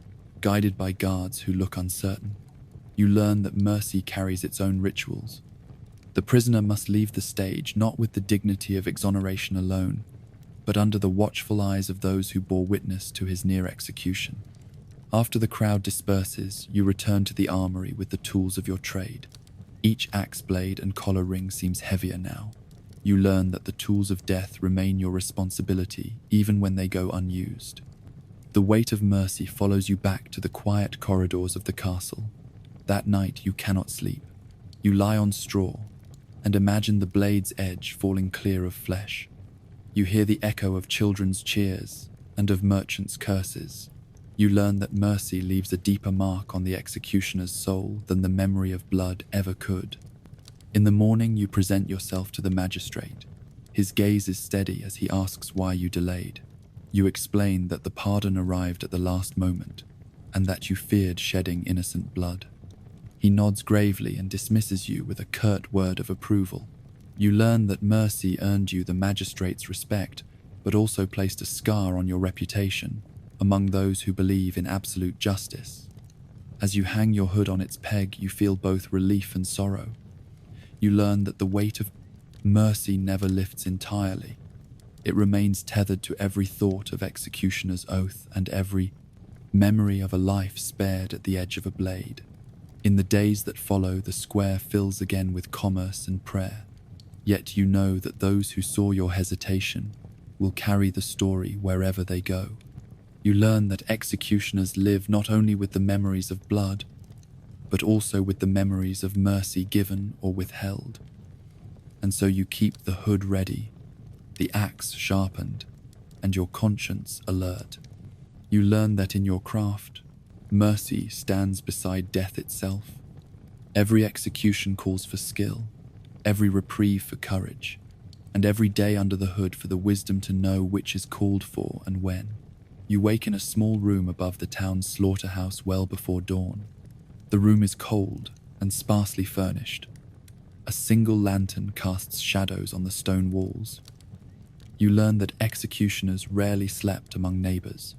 guided by guards who look uncertain. You learn that mercy carries its own rituals. The prisoner must leave the stage not with the dignity of exoneration alone, but under the watchful eyes of those who bore witness to his near execution. After the crowd disperses, you return to the armory with the tools of your trade. Each axe blade and collar ring seems heavier now. You learn that the tools of death remain your responsibility even when they go unused. The weight of mercy follows you back to the quiet corridors of the castle. That night you cannot sleep. You lie on straw and imagine the blade's edge falling clear of flesh. You hear the echo of children's cheers and of merchants' curses. You learn that mercy leaves a deeper mark on the executioner's soul than the memory of blood ever could. In the morning you present yourself to the magistrate. His gaze is steady as he asks why you delayed. You explain that the pardon arrived at the last moment, and that you feared shedding innocent blood. He nods gravely and dismisses you with a curt word of approval. You learn that mercy earned you the magistrate's respect, but also placed a scar on your reputation among those who believe in absolute justice. As you hang your hood on its peg, you feel both relief and sorrow. You learn that the weight of mercy never lifts entirely. It remains tethered to every thought of executioner's oath and every memory of a life spared at the edge of a blade. In the days that follow, the square fills again with commerce and prayer. Yet you know that those who saw your hesitation will carry the story wherever they go. You learn that executioners live not only with the memories of blood, but also with the memories of mercy given or withheld. And so you keep the hood ready, the axe sharpened, and your conscience alert. You learn that in your craft, mercy stands beside death itself. Every execution calls for skill, every reprieve for courage, and every day under the hood for the wisdom to know which is called for and when. You wake in a small room above the town's slaughterhouse well before dawn. The room is cold and sparsely furnished. A single lantern casts shadows on the stone walls. You learn that executioners rarely slept among neighbors.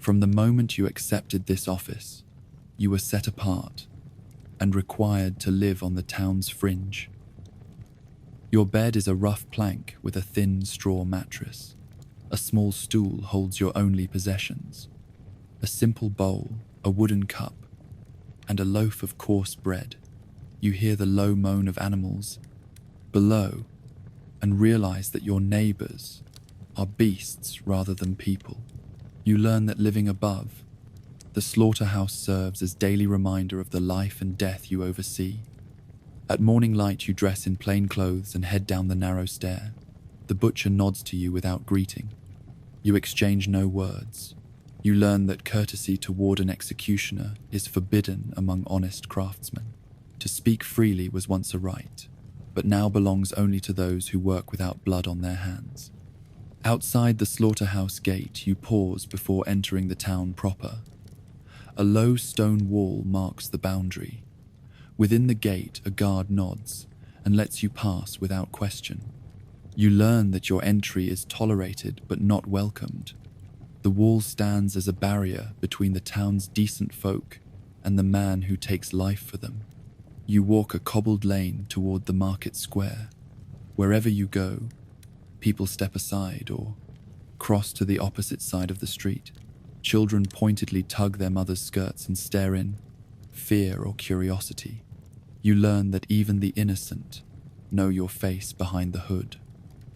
From the moment you accepted this office, you were set apart and required to live on the town's fringe. Your bed is a rough plank with a thin straw mattress. A small stool holds your only possessions. A simple bowl, a wooden cup, and a loaf of coarse bread. You hear the low moan of animals below and realize that your neighbors are beasts rather than people. You learn that living above, the slaughterhouse serves as daily reminder of the life and death you oversee. At morning light you dress in plain clothes and head down the narrow stair. The butcher nods to you without greeting. You exchange no words. You learn that courtesy toward an executioner is forbidden among honest craftsmen. To speak freely was once a right, but now belongs only to those who work without blood on their hands. Outside the slaughterhouse gate, you pause before entering the town proper. A low stone wall marks the boundary. Within the gate, a guard nods and lets you pass without question. You learn that your entry is tolerated but not welcomed. The wall stands as a barrier between the town's decent folk and the man who takes life for them. You walk a cobbled lane toward the market square. Wherever you go, people step aside or cross to the opposite side of the street. Children pointedly tug their mother's skirts and stare in fear or curiosity. You learn that even the innocent know your face behind the hood,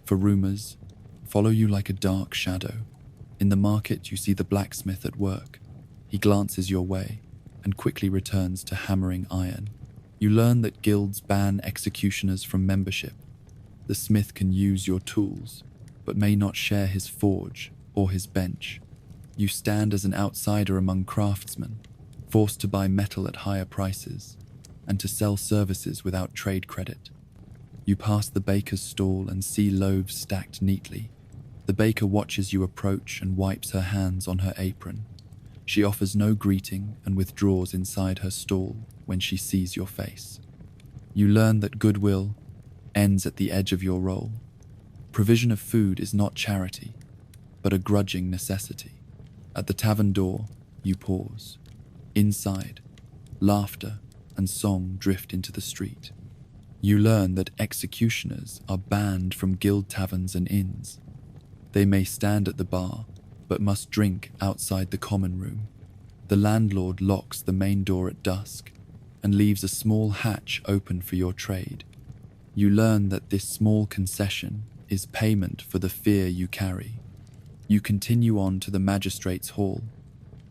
for rumors follow you like a dark shadow. In the market, you see the blacksmith at work. He glances your way and quickly returns to hammering iron. You learn that guilds ban executioners from membership. The smith can use your tools, but may not share his forge or his bench. You stand as an outsider among craftsmen, forced to buy metal at higher prices and to sell services without trade credit. You pass the baker's stall and see loaves stacked neatly. The baker watches you approach and wipes her hands on her apron. She offers no greeting and withdraws inside her stall when she sees your face. You learn that goodwill ends at the edge of your role. Provision of food is not charity, but a grudging necessity. At the tavern door, you pause. Inside, laughter and song drift into the street. You learn that executioners are banned from guild taverns and inns. They may stand at the bar, but must drink outside the common room. The landlord locks the main door at dusk and leaves a small hatch open for your trade. You learn that this small concession is payment for the fear you carry. You continue on to the magistrate's hall.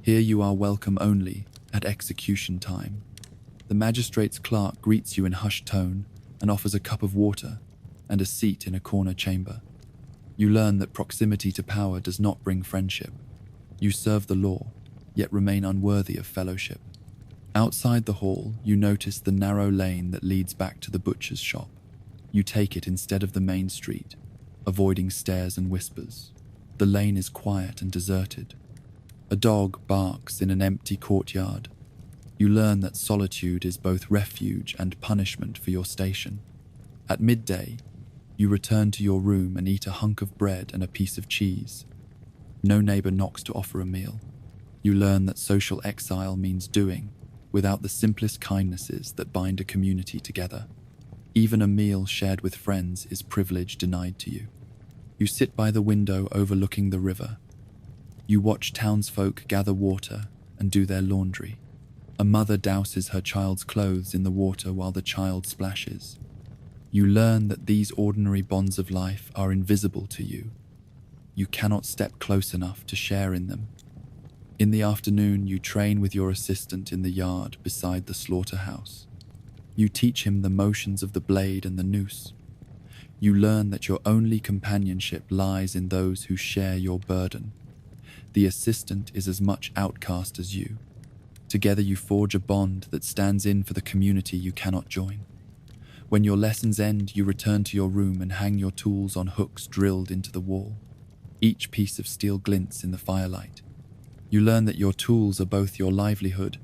Here you are welcome only at execution time. The magistrate's clerk greets you in hushed tone and offers a cup of water and a seat in a corner chamber. You learn that proximity to power does not bring friendship. You serve the law, yet remain unworthy of fellowship. Outside the hall, you notice the narrow lane that leads back to the butcher's shop. You take it instead of the main street, avoiding stares and whispers. The lane is quiet and deserted. A dog barks in an empty courtyard. You learn that solitude is both refuge and punishment for your station. At midday, you return to your room and eat a hunk of bread and a piece of cheese. No neighbor knocks to offer a meal. You learn that social exile means doing without the simplest kindnesses that bind a community together. Even a meal shared with friends is privilege denied to you. You sit by the window overlooking the river. You watch townsfolk gather water and do their laundry. A mother douses her child's clothes in the water while the child splashes. You learn that these ordinary bonds of life are invisible to you. You cannot step close enough to share in them. In the afternoon, you train with your assistant in the yard beside the slaughterhouse. You teach him the motions of the blade and the noose. You learn that your only companionship lies in those who share your burden. The assistant is as much outcast as you. Together you forge a bond that stands in for the community you cannot join. When your lessons end, you return to your room and hang your tools on hooks drilled into the wall. Each piece of steel glints in the firelight. You learn that your tools are both your livelihood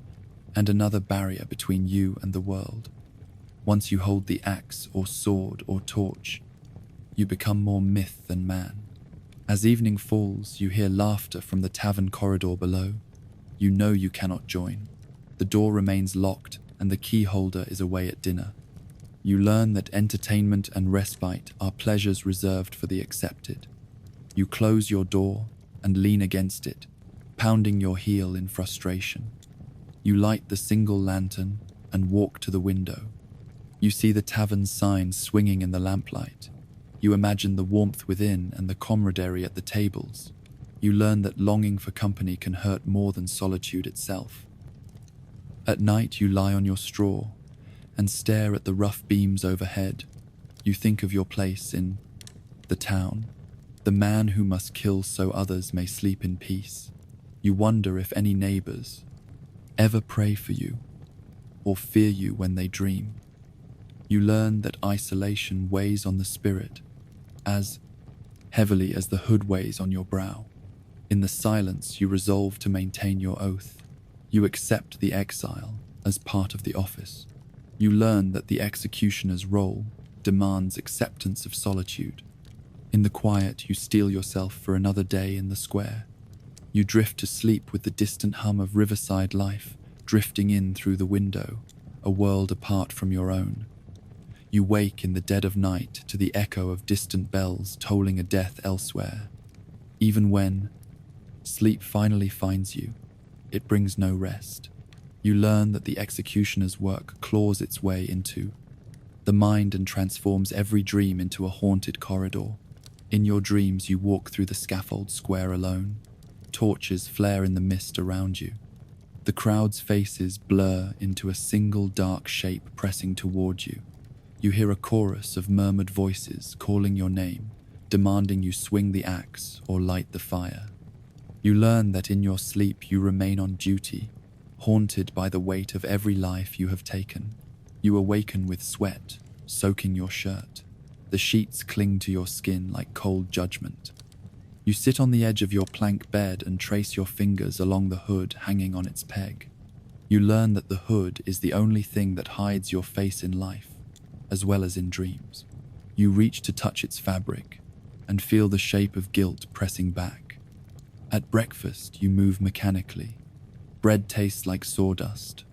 and another barrier between you and the world. Once you hold the axe or sword or torch, you become more myth than man. As evening falls, you hear laughter from the tavern corridor below. You know you cannot join. The door remains locked and the key holder is away at dinner. You learn that entertainment and respite are pleasures reserved for the accepted. You close your door and lean against it, pounding your heel in frustration. You light the single lantern and walk to the window. You see the tavern's sign swinging in the lamplight. You imagine the warmth within and the camaraderie at the tables. You learn that longing for company can hurt more than solitude itself. At night, you lie on your straw and stare at the rough beams overhead. You think of your place in the town, the man who must kill so others may sleep in peace. You wonder if any neighbors ever pray for you or fear you when they dream. You learn that isolation weighs on the spirit as heavily as the hood weighs on your brow. In the silence, you resolve to maintain your oath. You accept the exile as part of the office. You learn that the executioner's role demands acceptance of solitude. In the quiet, you steel yourself for another day in the square. You drift to sleep with the distant hum of riverside life drifting in through the window, a world apart from your own. You wake in the dead of night to the echo of distant bells tolling a death elsewhere. Even when sleep finally finds you, it brings no rest. You learn that the executioner's work claws its way into the mind and transforms every dream into a haunted corridor. In your dreams, you walk through the scaffold square alone. Torches flare in the mist around you. The crowd's faces blur into a single dark shape pressing toward you. You hear a chorus of murmured voices calling your name, demanding you swing the axe or light the fire. You learn that in your sleep you remain on duty, haunted by the weight of every life you have taken. You awaken with sweat, soaking your shirt. The sheets cling to your skin like cold judgment. You sit on the edge of your plank bed and trace your fingers along the hood hanging on its peg. You learn that the hood is the only thing that hides your face in life, as well as in dreams. You reach to touch its fabric and feel the shape of guilt pressing back. At breakfast, you move mechanically. Bread tastes like sawdust.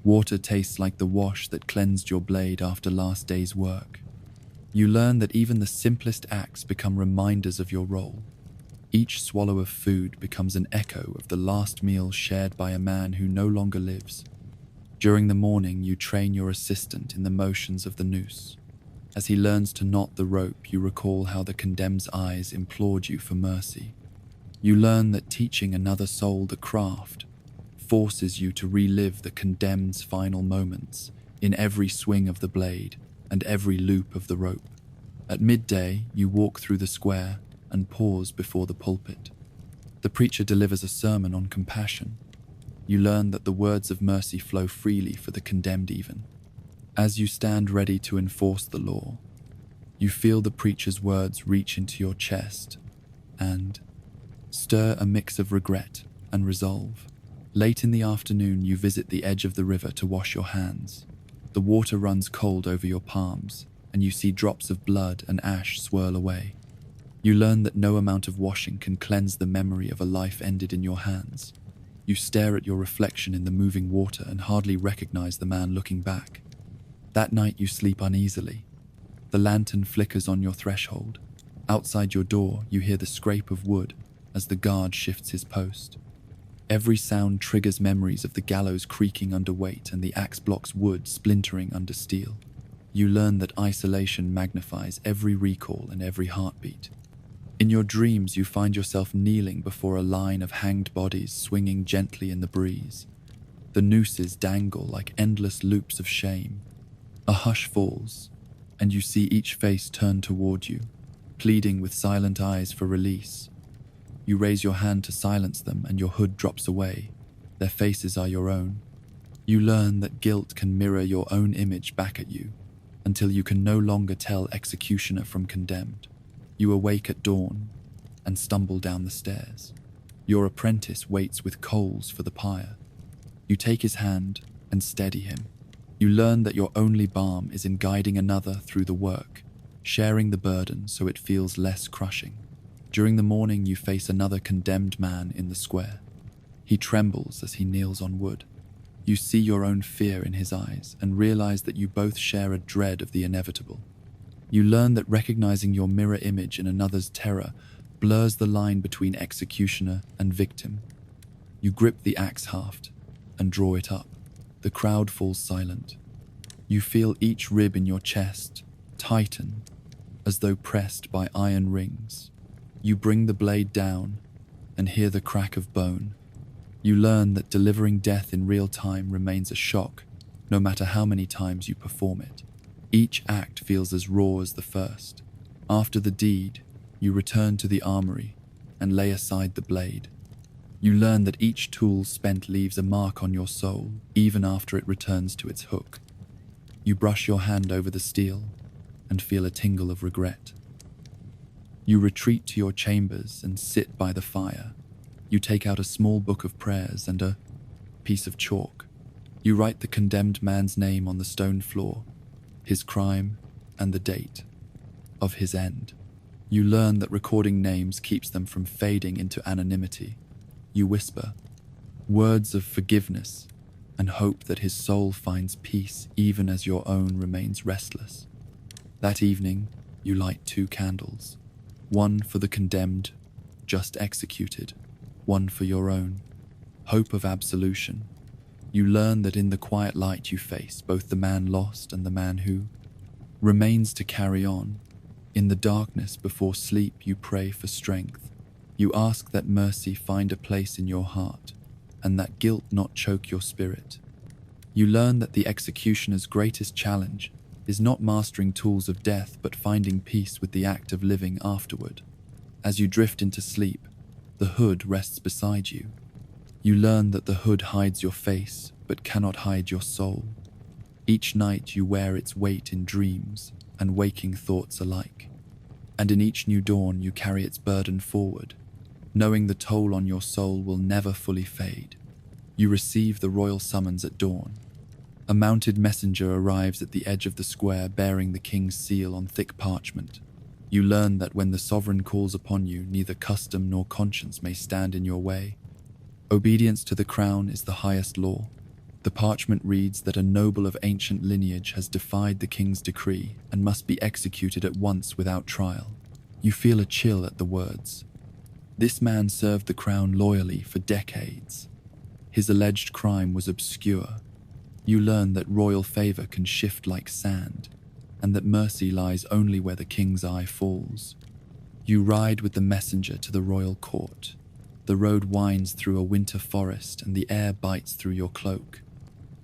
Water tastes like the wash that cleansed your blade after last day's work. You learn that even the simplest acts become reminders of your role. Each swallow of food becomes an echo of the last meal shared by a man who no longer lives. During the morning, you train your assistant in the motions of the noose. As he learns to knot the rope, you recall how the condemned's eyes implored you for mercy. You learn that teaching another soul the craft forces you to relive the condemned's final moments in every swing of the blade and every loop of the rope. At midday, you walk through the square and pause before the pulpit. The preacher delivers a sermon on compassion. You learn that the words of mercy flow freely for the condemned even. As you stand ready to enforce the law, you feel the preacher's words reach into your chest and stir a mix of regret and resolve. Late in the afternoon, you visit the edge of the river to wash your hands. The water runs cold over your palms, and you see drops of blood and ash swirl away. You learn that no amount of washing can cleanse the memory of a life ended in your hands. You stare at your reflection in the moving water and hardly recognize the man looking back. That night you sleep uneasily. The lantern flickers on your threshold. Outside your door, you hear the scrape of wood as the guard shifts his post. Every sound triggers memories of the gallows creaking under weight and the axe blocks wood splintering under steel. You learn that isolation magnifies every recall and every heartbeat. In your dreams, you find yourself kneeling before a line of hanged bodies swinging gently in the breeze. The nooses dangle like endless loops of shame. A hush falls, and you see each face turn toward you, pleading with silent eyes for release. You raise your hand to silence them, and your hood drops away. Their faces are your own. You learn that guilt can mirror your own image back at you, until you can no longer tell executioner from condemned. You awake at dawn and stumble down the stairs. Your apprentice waits with coals for the pyre. You take his hand and steady him. You learn that your only balm is in guiding another through the work, sharing the burden so it feels less crushing. During the morning, you face another condemned man in the square. He trembles as he kneels on wood. You see your own fear in his eyes and realize that you both share a dread of the inevitable. You learn that recognizing your mirror image in another's terror blurs the line between executioner and victim. You grip the axe haft and draw it up. The crowd falls silent. You feel each rib in your chest tighten as though pressed by iron rings. You bring the blade down and hear the crack of bone. You learn that delivering death in real time remains a shock, no matter how many times you perform it. Each act feels as raw as the first. After the deed, you return to the armory and lay aside the blade. You learn that each tool spent leaves a mark on your soul, even after it returns to its hook. You brush your hand over the steel and feel a tingle of regret. You retreat to your chambers and sit by the fire. You take out a small book of prayers and a piece of chalk. You write the condemned man's name on the stone floor, his crime, and the date of his end. You learn that recording names keeps them from fading into anonymity. You whisper words of forgiveness and hope that his soul finds peace even as your own remains restless. That evening, you light 2 candles, one for the condemned, just executed, one for your own, hope of absolution. You learn that in the quiet light you face both the man lost and the man who remains to carry on. In the darkness before sleep you pray for strength. You ask that mercy find a place in your heart, and that guilt not choke your spirit. You learn that the executioner's greatest challenge is not mastering tools of death but finding peace with the act of living afterward. As you drift into sleep, the hood rests beside you. You learn that the hood hides your face but cannot hide your soul. Each night you wear its weight in dreams and waking thoughts alike. And in each new dawn you carry its burden forward, knowing the toll on your soul will never fully fade. You receive the royal summons at dawn. A mounted messenger arrives at the edge of the square bearing the king's seal on thick parchment. You learn that when the sovereign calls upon you, neither custom nor conscience may stand in your way. Obedience to the crown is the highest law. The parchment reads that a noble of ancient lineage has defied the king's decree and must be executed at once without trial. You feel a chill at the words. This man served the crown loyally for decades. His alleged crime was obscure. You learn that royal favor can shift like sand, and that mercy lies only where the king's eye falls. You ride with the messenger to the royal court. The road winds through a winter forest and the air bites through your cloak.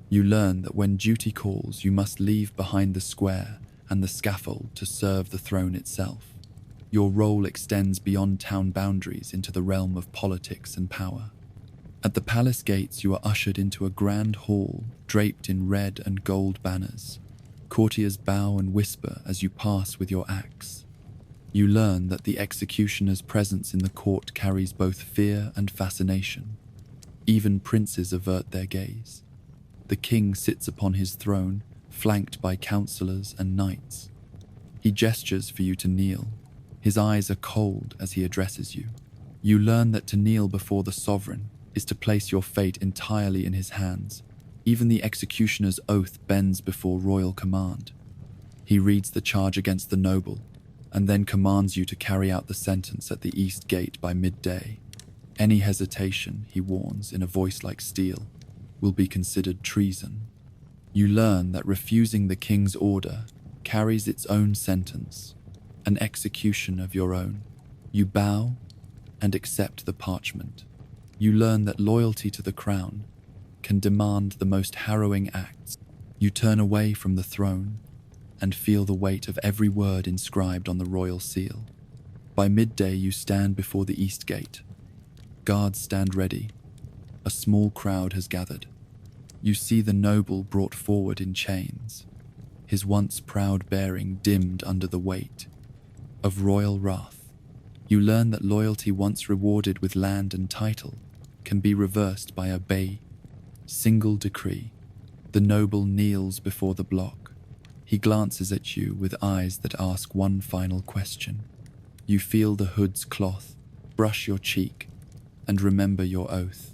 You learn that when duty calls, you must leave behind the square and the scaffold to serve the throne itself. Your role extends beyond town boundaries into the realm of politics and power. At the palace gates, you are ushered into a grand hall draped in red and gold banners. Courtiers bow and whisper as you pass with your axe. You learn that the executioner's presence in the court carries both fear and fascination. Even princes avert their gaze. The king sits upon his throne, flanked by counselors and knights. He gestures for you to kneel. His eyes are cold as he addresses you. You learn that to kneel before the sovereign is to place your fate entirely in his hands. Even the executioner's oath bends before royal command. He reads the charge against the noble, and then commands you to carry out the sentence at the east gate by midday. Any hesitation, he warns in a voice like steel, will be considered treason. You learn that refusing the king's order carries its own sentence, an execution of your own. You bow and accept the parchment. You learn that loyalty to the crown can demand the most harrowing acts. You turn away from the throne and feel the weight of every word inscribed on the royal seal. By midday, you stand before the east gate. Guards stand ready. A small crowd has gathered. You see the noble brought forward in chains, his once proud bearing dimmed under the weight of royal wrath. You learn that loyalty once rewarded with land and title can be reversed by a single decree. The noble kneels before the block. He glances at you with eyes that ask one final question. You feel the hood's cloth, brush your cheek, and remember your oath.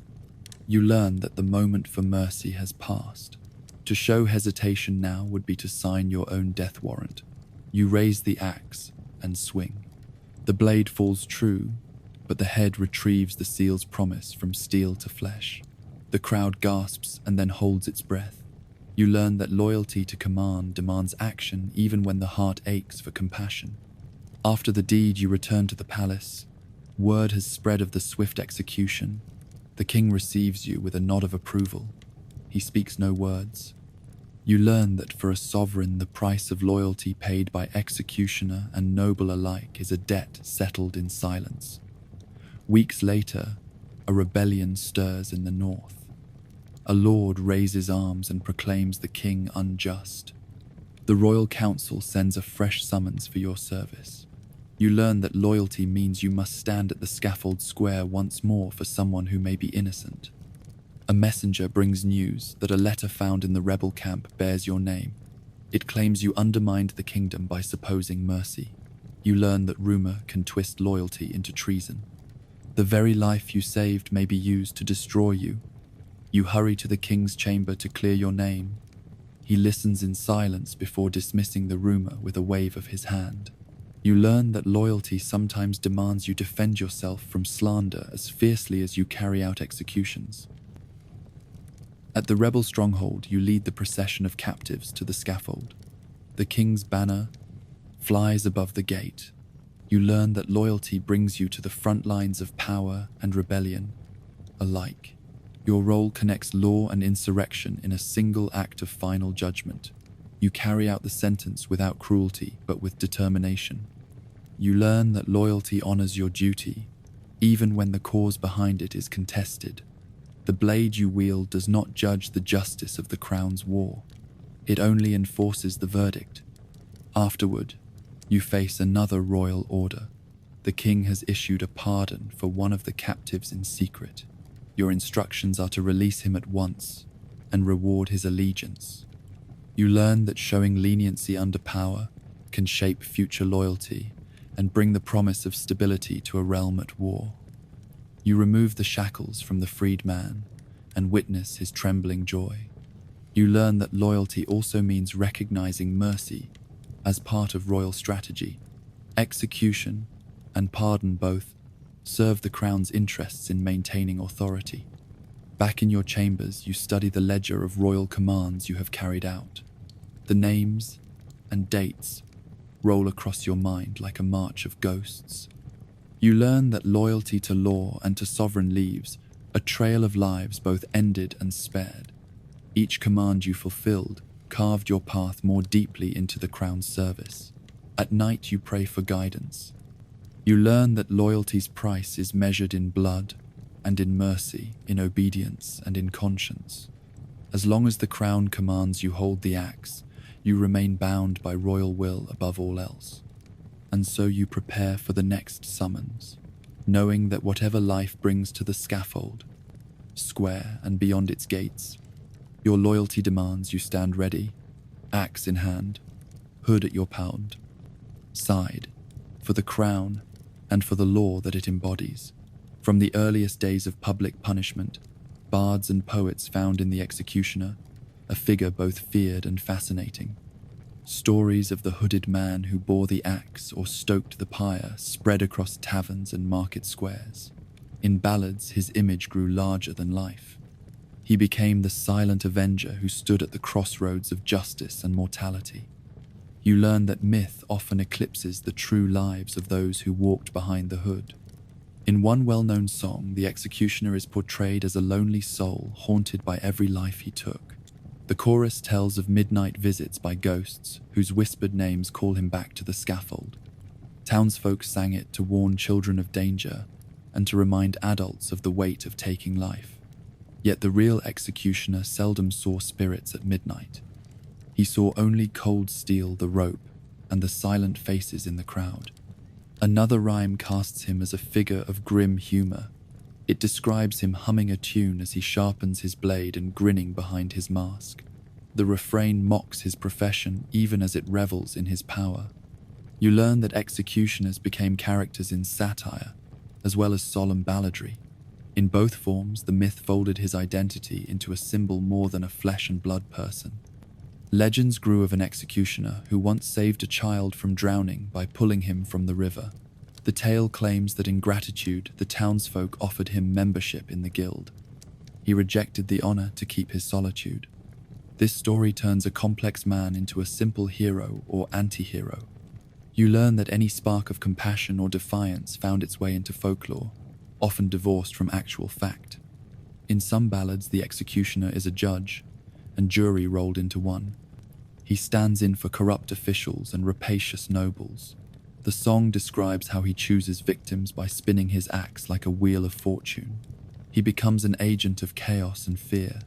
You learn that the moment for mercy has passed. To show hesitation now would be to sign your own death warrant. You raise the axe and swing. The blade falls true, but the head retrieves the seal's promise from steel to flesh. The crowd gasps and then holds its breath. You learn that loyalty to command demands action even when the heart aches for compassion. After the deed, you return to the palace. Word has spread of the swift execution. The king receives you with a nod of approval. He speaks no words. You learn that for a sovereign, the price of loyalty paid by executioner and noble alike is a debt settled in silence. Weeks later, a rebellion stirs in the north. A lord raises arms and proclaims the king unjust. The royal council sends a fresh summons for your service. You learn that loyalty means you must stand at the scaffold square once more for someone who may be innocent. A messenger brings news that a letter found in the rebel camp bears your name. It claims you undermined the kingdom by supposing mercy. You learn that rumor can twist loyalty into treason. The very life you saved may be used to destroy you. You hurry to the king's chamber to clear your name. He listens in silence before dismissing the rumor with a wave of his hand. You learn that loyalty sometimes demands you defend yourself from slander as fiercely as you carry out executions. At the rebel stronghold, you lead the procession of captives to the scaffold. The king's banner flies above the gate. You learn that loyalty brings you to the front lines of power and rebellion alike. Your role connects law and insurrection in a single act of final judgment. You carry out the sentence without cruelty, but with determination. You learn that loyalty honors your duty, even when the cause behind it is contested. The blade you wield does not judge the justice of the crown's war. It only enforces the verdict. Afterward, you face another royal order. The king has issued a pardon for one of the captives in secret. Your instructions are to release him at once and reward his allegiance. You learn that showing leniency under power can shape future loyalty and bring the promise of stability to a realm at war. You remove the shackles from the freed man and witness his trembling joy. You learn that loyalty also means recognizing mercy as part of royal strategy. Execution and pardon both serve the crown's interests in maintaining authority. Back in your chambers, you study the ledger of royal commands you have carried out. The names and dates roll across your mind like a march of ghosts. You learn that loyalty to law and to sovereign leaves a trail of lives both ended and spared. Each command you fulfilled carved your path more deeply into the crown's service. At night you pray for guidance. You learn that loyalty's price is measured in blood and in mercy, in obedience and in conscience. As long as the crown commands you hold the axe, you remain bound by royal will above all else. And so you prepare for the next summons, knowing that whatever life brings to the scaffold, square and beyond its gates, your loyalty demands you stand ready, axe in hand, hood at your pound, side, for the crown and for the law that it embodies. From the earliest days of public punishment, bards and poets found in the executioner a figure both feared and fascinating. Stories of the hooded man who bore the axe or stoked the pyre spread across taverns and market squares. In ballads, his image grew larger than life. He became the silent avenger who stood at the crossroads of justice and mortality. You learn that myth often eclipses the true lives of those who walked behind the hood. In one well-known song, the executioner is portrayed as a lonely soul haunted by every life he took. The chorus tells of midnight visits by ghosts whose whispered names call him back to the scaffold. Townsfolk sang it to warn children of danger and to remind adults of the weight of taking life. Yet the real executioner seldom saw spirits at midnight. He saw only cold steel, the rope, and the silent faces in the crowd. Another rhyme casts him as a figure of grim humor. It describes him humming a tune as he sharpens his blade and grinning behind his mask. The refrain mocks his profession even as it revels in his power. You learn that executioners became characters in satire, as well as solemn balladry. In both forms, the myth folded his identity into a symbol more than a flesh and blood person. Legends grew of an executioner who once saved a child from drowning by pulling him from the river. The tale claims that in gratitude, the townsfolk offered him membership in the guild. He rejected the honor to keep his solitude. This story turns a complex man into a simple hero or anti-hero. You learn that any spark of compassion or defiance found its way into folklore, often divorced from actual fact. In some ballads, the executioner is a judge, and jury rolled into one. He stands in for corrupt officials and rapacious nobles. The song describes how he chooses victims by spinning his axe like a wheel of fortune. He becomes an agent of chaos and fear.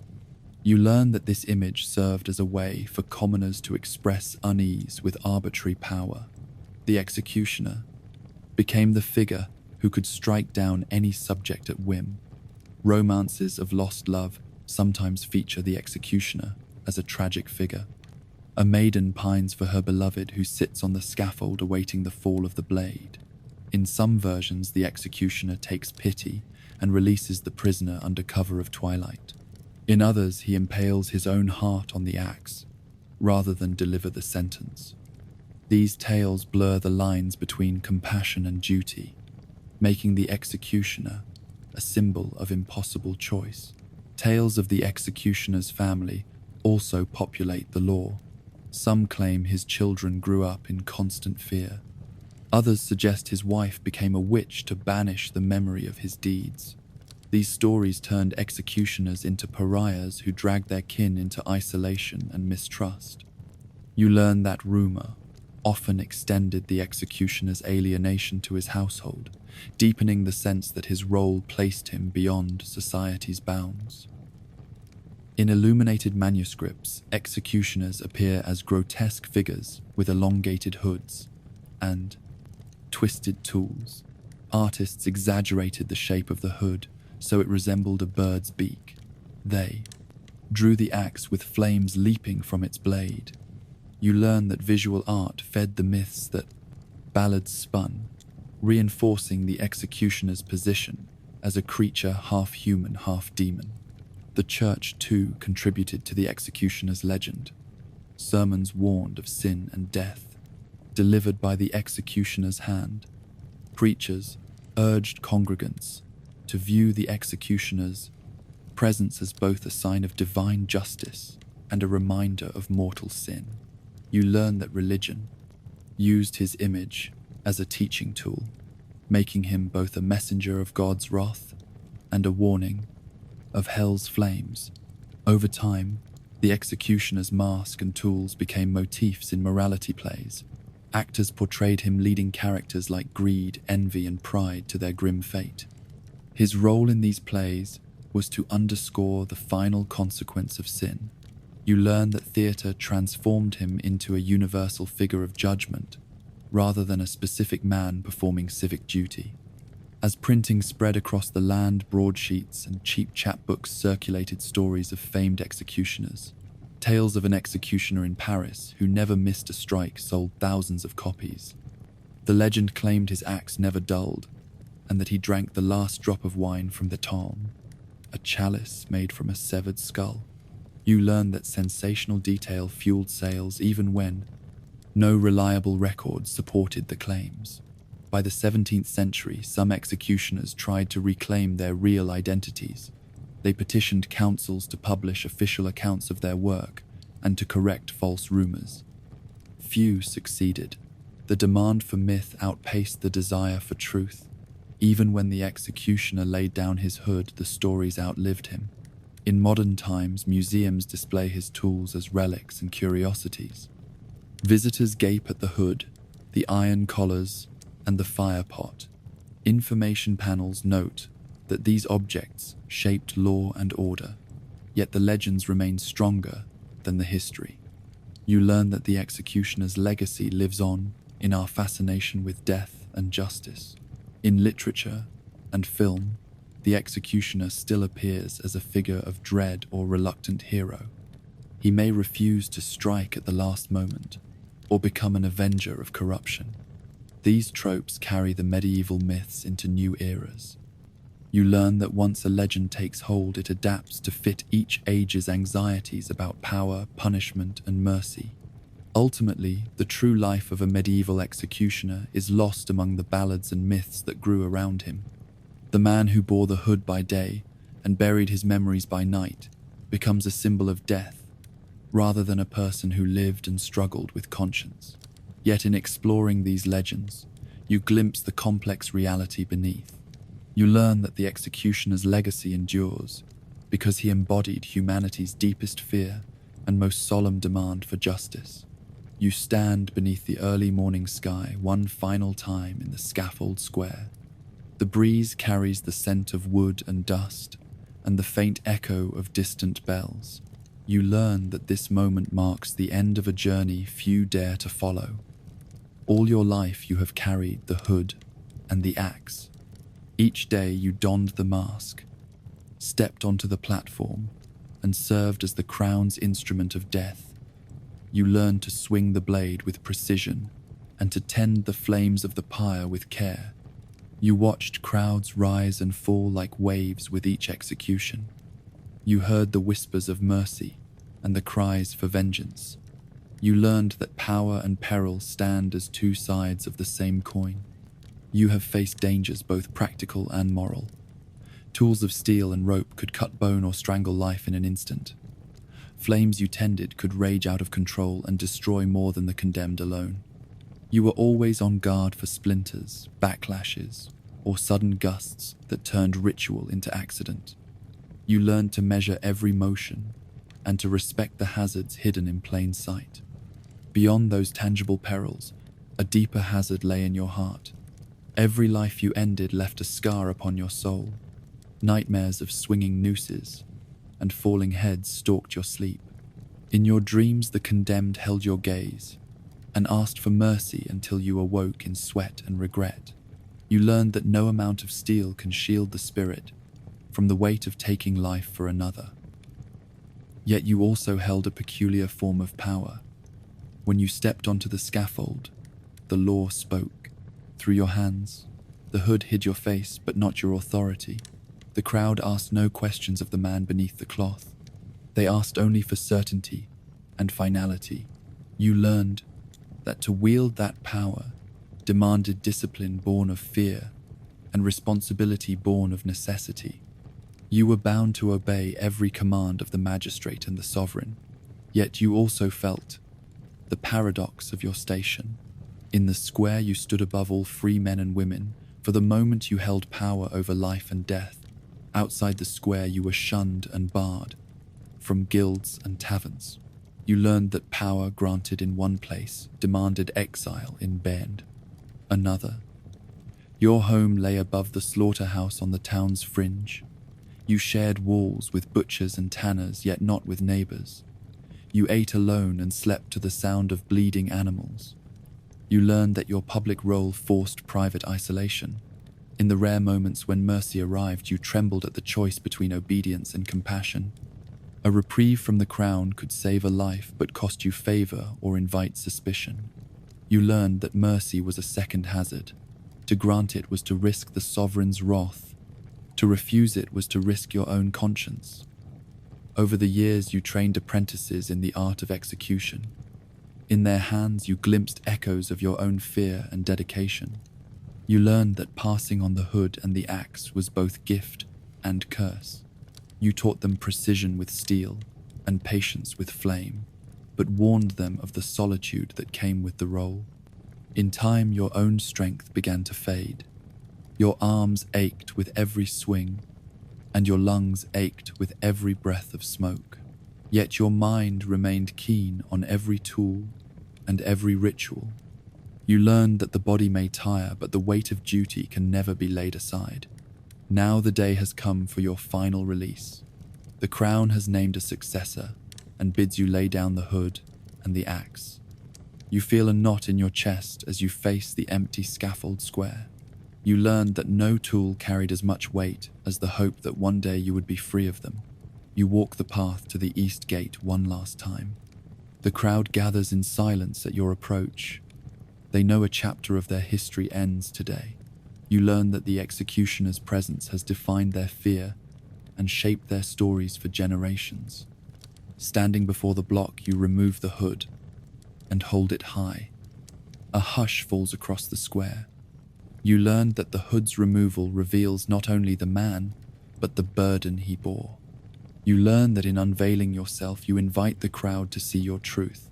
You learn that this image served as a way for commoners to express unease with arbitrary power. The executioner became the figure who could strike down any subject at whim. Romances of lost love sometimes feature the executioner as a tragic figure. A maiden pines for her beloved who sits on the scaffold awaiting the fall of the blade. In some versions, the executioner takes pity and releases the prisoner under cover of twilight. In others, he impales his own heart on the axe, rather than deliver the sentence. These tales blur the lines between compassion and duty, making the executioner a symbol of impossible choice. Tales of the executioner's family also populate the lore. Some claim his children grew up in constant fear. Others suggest his wife became a witch to banish the memory of his deeds. These stories turned executioners into pariahs who dragged their kin into isolation and mistrust. You learn that rumor often extended the executioner's alienation to his household, deepening the sense that his role placed him beyond society's bounds. In illuminated manuscripts, executioners appear as grotesque figures with elongated hoods and twisted tools. Artists exaggerated the shape of the hood so it resembled a bird's beak. They drew the axe with flames leaping from its blade. You learn that visual art fed the myths that ballads spun, reinforcing the executioner's position as a creature half human, half demon. The church, too, contributed to the executioner's legend. Sermons warned of sin and death, delivered by the executioner's hand. Preachers urged congregants to view the executioner's presence as both a sign of divine justice and a reminder of mortal sin. You learn that religion used his image as a teaching tool, making him both a messenger of God's wrath and a warning of hell's flames. Over time, the executioner's mask and tools became motifs in morality plays. Actors portrayed him leading characters like greed, envy, and pride to their grim fate. His role in these plays was to underscore the final consequence of sin. You learn that theatre transformed him into a universal figure of judgment, rather than a specific man performing civic duty. As printing spread across the land, broadsheets and cheap chapbooks circulated stories of famed executioners. Tales of an executioner in Paris who never missed a strike sold thousands of copies. The legend claimed his axe never dulled, and that he drank the last drop of wine from the tome, a chalice made from a severed skull. You learn that sensational detail fueled sales even when no reliable records supported the claims. By the 17th century, some executioners tried to reclaim their real identities. They petitioned councils to publish official accounts of their work and to correct false rumors. Few succeeded. The demand for myth outpaced the desire for truth. Even when the executioner laid down his hood, the stories outlived him. In modern times, museums display his tools as relics and curiosities. Visitors gape at the hood, the iron collars, and the fire pot. Information panels note that these objects shaped law and order, yet the legends remain stronger than the history. You learn that the executioner's legacy lives on in our fascination with death and justice. In literature and film, the executioner still appears as a figure of dread or reluctant hero. He may refuse to strike at the last moment, or become an avenger of corruption. These tropes carry the medieval myths into new eras. You learn that once a legend takes hold, it adapts to fit each age's anxieties about power, punishment, and mercy. Ultimately, the true life of a medieval executioner is lost among the ballads and myths that grew around him. The man who bore the hood by day and buried his memories by night becomes a symbol of death, rather than a person who lived and struggled with conscience. Yet in exploring these legends, you glimpse the complex reality beneath. You learn that the executioner's legacy endures because he embodied humanity's deepest fear and most solemn demand for justice. You stand beneath the early morning sky one final time in the scaffold square. The breeze carries the scent of wood and dust and the faint echo of distant bells. You learn that this moment marks the end of a journey few dare to follow. All your life you have carried the hood and the axe. Each day you donned the mask, stepped onto the platform, and served as the crown's instrument of death. You learned to swing the blade with precision and to tend the flames of the pyre with care. You watched crowds rise and fall like waves with each execution. You heard the whispers of mercy and the cries for vengeance. You learned that power and peril stand as two sides of the same coin. You have faced dangers both practical and moral. Tools of steel and rope could cut bone or strangle life in an instant. Flames you tended could rage out of control and destroy more than the condemned alone. You were always on guard for splinters, backlashes, or sudden gusts that turned ritual into accident. You learned to measure every motion and to respect the hazards hidden in plain sight. Beyond those tangible perils, a deeper hazard lay in your heart. Every life you ended left a scar upon your soul. Nightmares of swinging nooses and falling heads stalked your sleep. In your dreams, the condemned held your gaze and asked for mercy until you awoke in sweat and regret. You learned that no amount of steel can shield the spirit from the weight of taking life for another. Yet you also held a peculiar form of power. When you stepped onto the scaffold, the law spoke. Through your hands, the hood hid your face but not your authority. The crowd asked no questions of the man beneath the cloth. They asked only for certainty and finality. You learned that to wield that power demanded discipline born of fear and responsibility born of necessity. You were bound to obey every command of the magistrate and the sovereign, yet you also felt the paradox of your station. In the square you stood above all free men and women. For the moment you held power over life and death. Outside the square you were shunned and barred from guilds and taverns. You learned that power granted in one place demanded exile in Bend. Another. Your home lay above the slaughterhouse on the town's fringe. You shared walls with butchers and tanners, yet not with neighbors. You ate alone and slept to the sound of bleeding animals. You learned that your public role forced private isolation. In the rare moments when mercy arrived, you trembled at the choice between obedience and compassion. A reprieve from the crown could save a life but cost you favor or invite suspicion. You learned that mercy was a second hazard. To grant it was to risk the sovereign's wrath. To refuse it was to risk your own conscience. Over the years you trained apprentices in the art of execution. In their hands you glimpsed echoes of your own fear and dedication. You learned that passing on the hood and the axe was both gift and curse. You taught them precision with steel and patience with flame, but warned them of the solitude that came with the role. In time, your own strength began to fade. Your arms ached with every swing, and your lungs ached with every breath of smoke. Yet your mind remained keen on every tool and every ritual. You learned that the body may tire, but the weight of duty can never be laid aside. Now the day has come for your final release. The crown has named a successor and bids you lay down the hood and the axe. You feel a knot in your chest as you face the empty scaffold square. You learned that no tool carried as much weight as the hope that one day you would be free of them. You walk the path to the east gate one last time. The crowd gathers in silence at your approach. They know a chapter of their history ends today. You learn that the executioner's presence has defined their fear and shaped their stories for generations. Standing before the block, you remove the hood and hold it high. A hush falls across the square. You learn that the hood's removal reveals not only the man, but the burden he bore. You learn that in unveiling yourself, you invite the crowd to see your truth.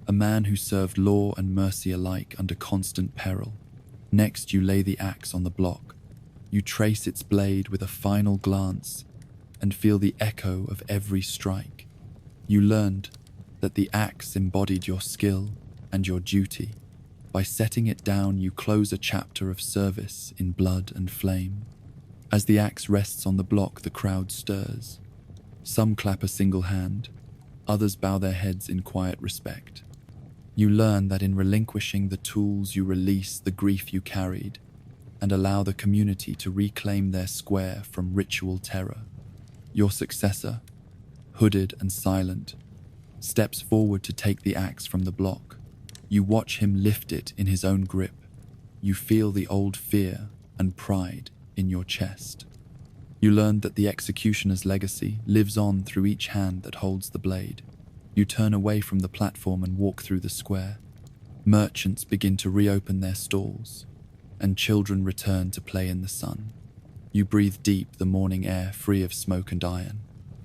A man who served law and mercy alike under constant peril. Next, you lay the axe on the block. You trace its blade with a final glance and feel the echo of every strike. You learned that the axe embodied your skill and your duty. By setting it down, you close a chapter of service in blood and flame. As the axe rests on the block, the crowd stirs. Some clap a single hand, others bow their heads in quiet respect. You learn that in relinquishing the tools, you release the grief you carried and allow the community to reclaim their square from ritual terror. Your successor, hooded and silent, steps forward to take the axe from the block. You watch him lift it in his own grip. You feel the old fear and pride in your chest. You learned that the executioner's legacy lives on through each hand that holds the blade. You turn away from the platform and walk through the square. Merchants begin to reopen their stalls, and children return to play in the sun. You breathe deep the morning air free of smoke and iron.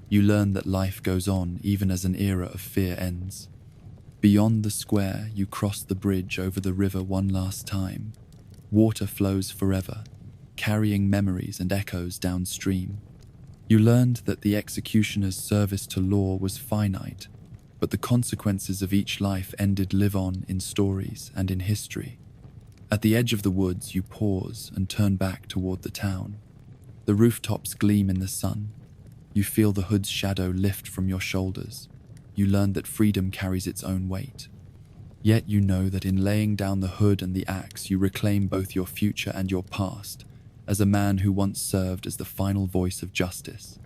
You learn that life goes on even as an era of fear ends. Beyond the square, you cross the bridge over the river one last time. Water flows forever, carrying memories and echoes downstream. You learned that the executioner's service to law was finite, but the consequences of each life ended live on in stories and in history. At the edge of the woods, you pause and turn back toward the town. The rooftops gleam in the sun. You feel the hood's shadow lift from your shoulders. You learn that freedom carries its own weight. Yet you know that in laying down the hood and the axe, you reclaim both your future and your past, as a man who once served as the final voice of justice.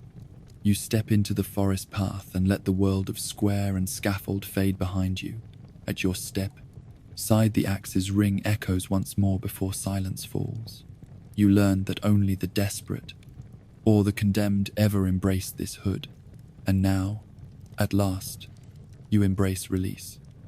You step into the forest path and let the world of square and scaffold fade behind you. At your step, side the axe's ring echoes once more before silence falls. You learn that only the desperate or the condemned ever embrace this hood, and now, at last, you embrace release.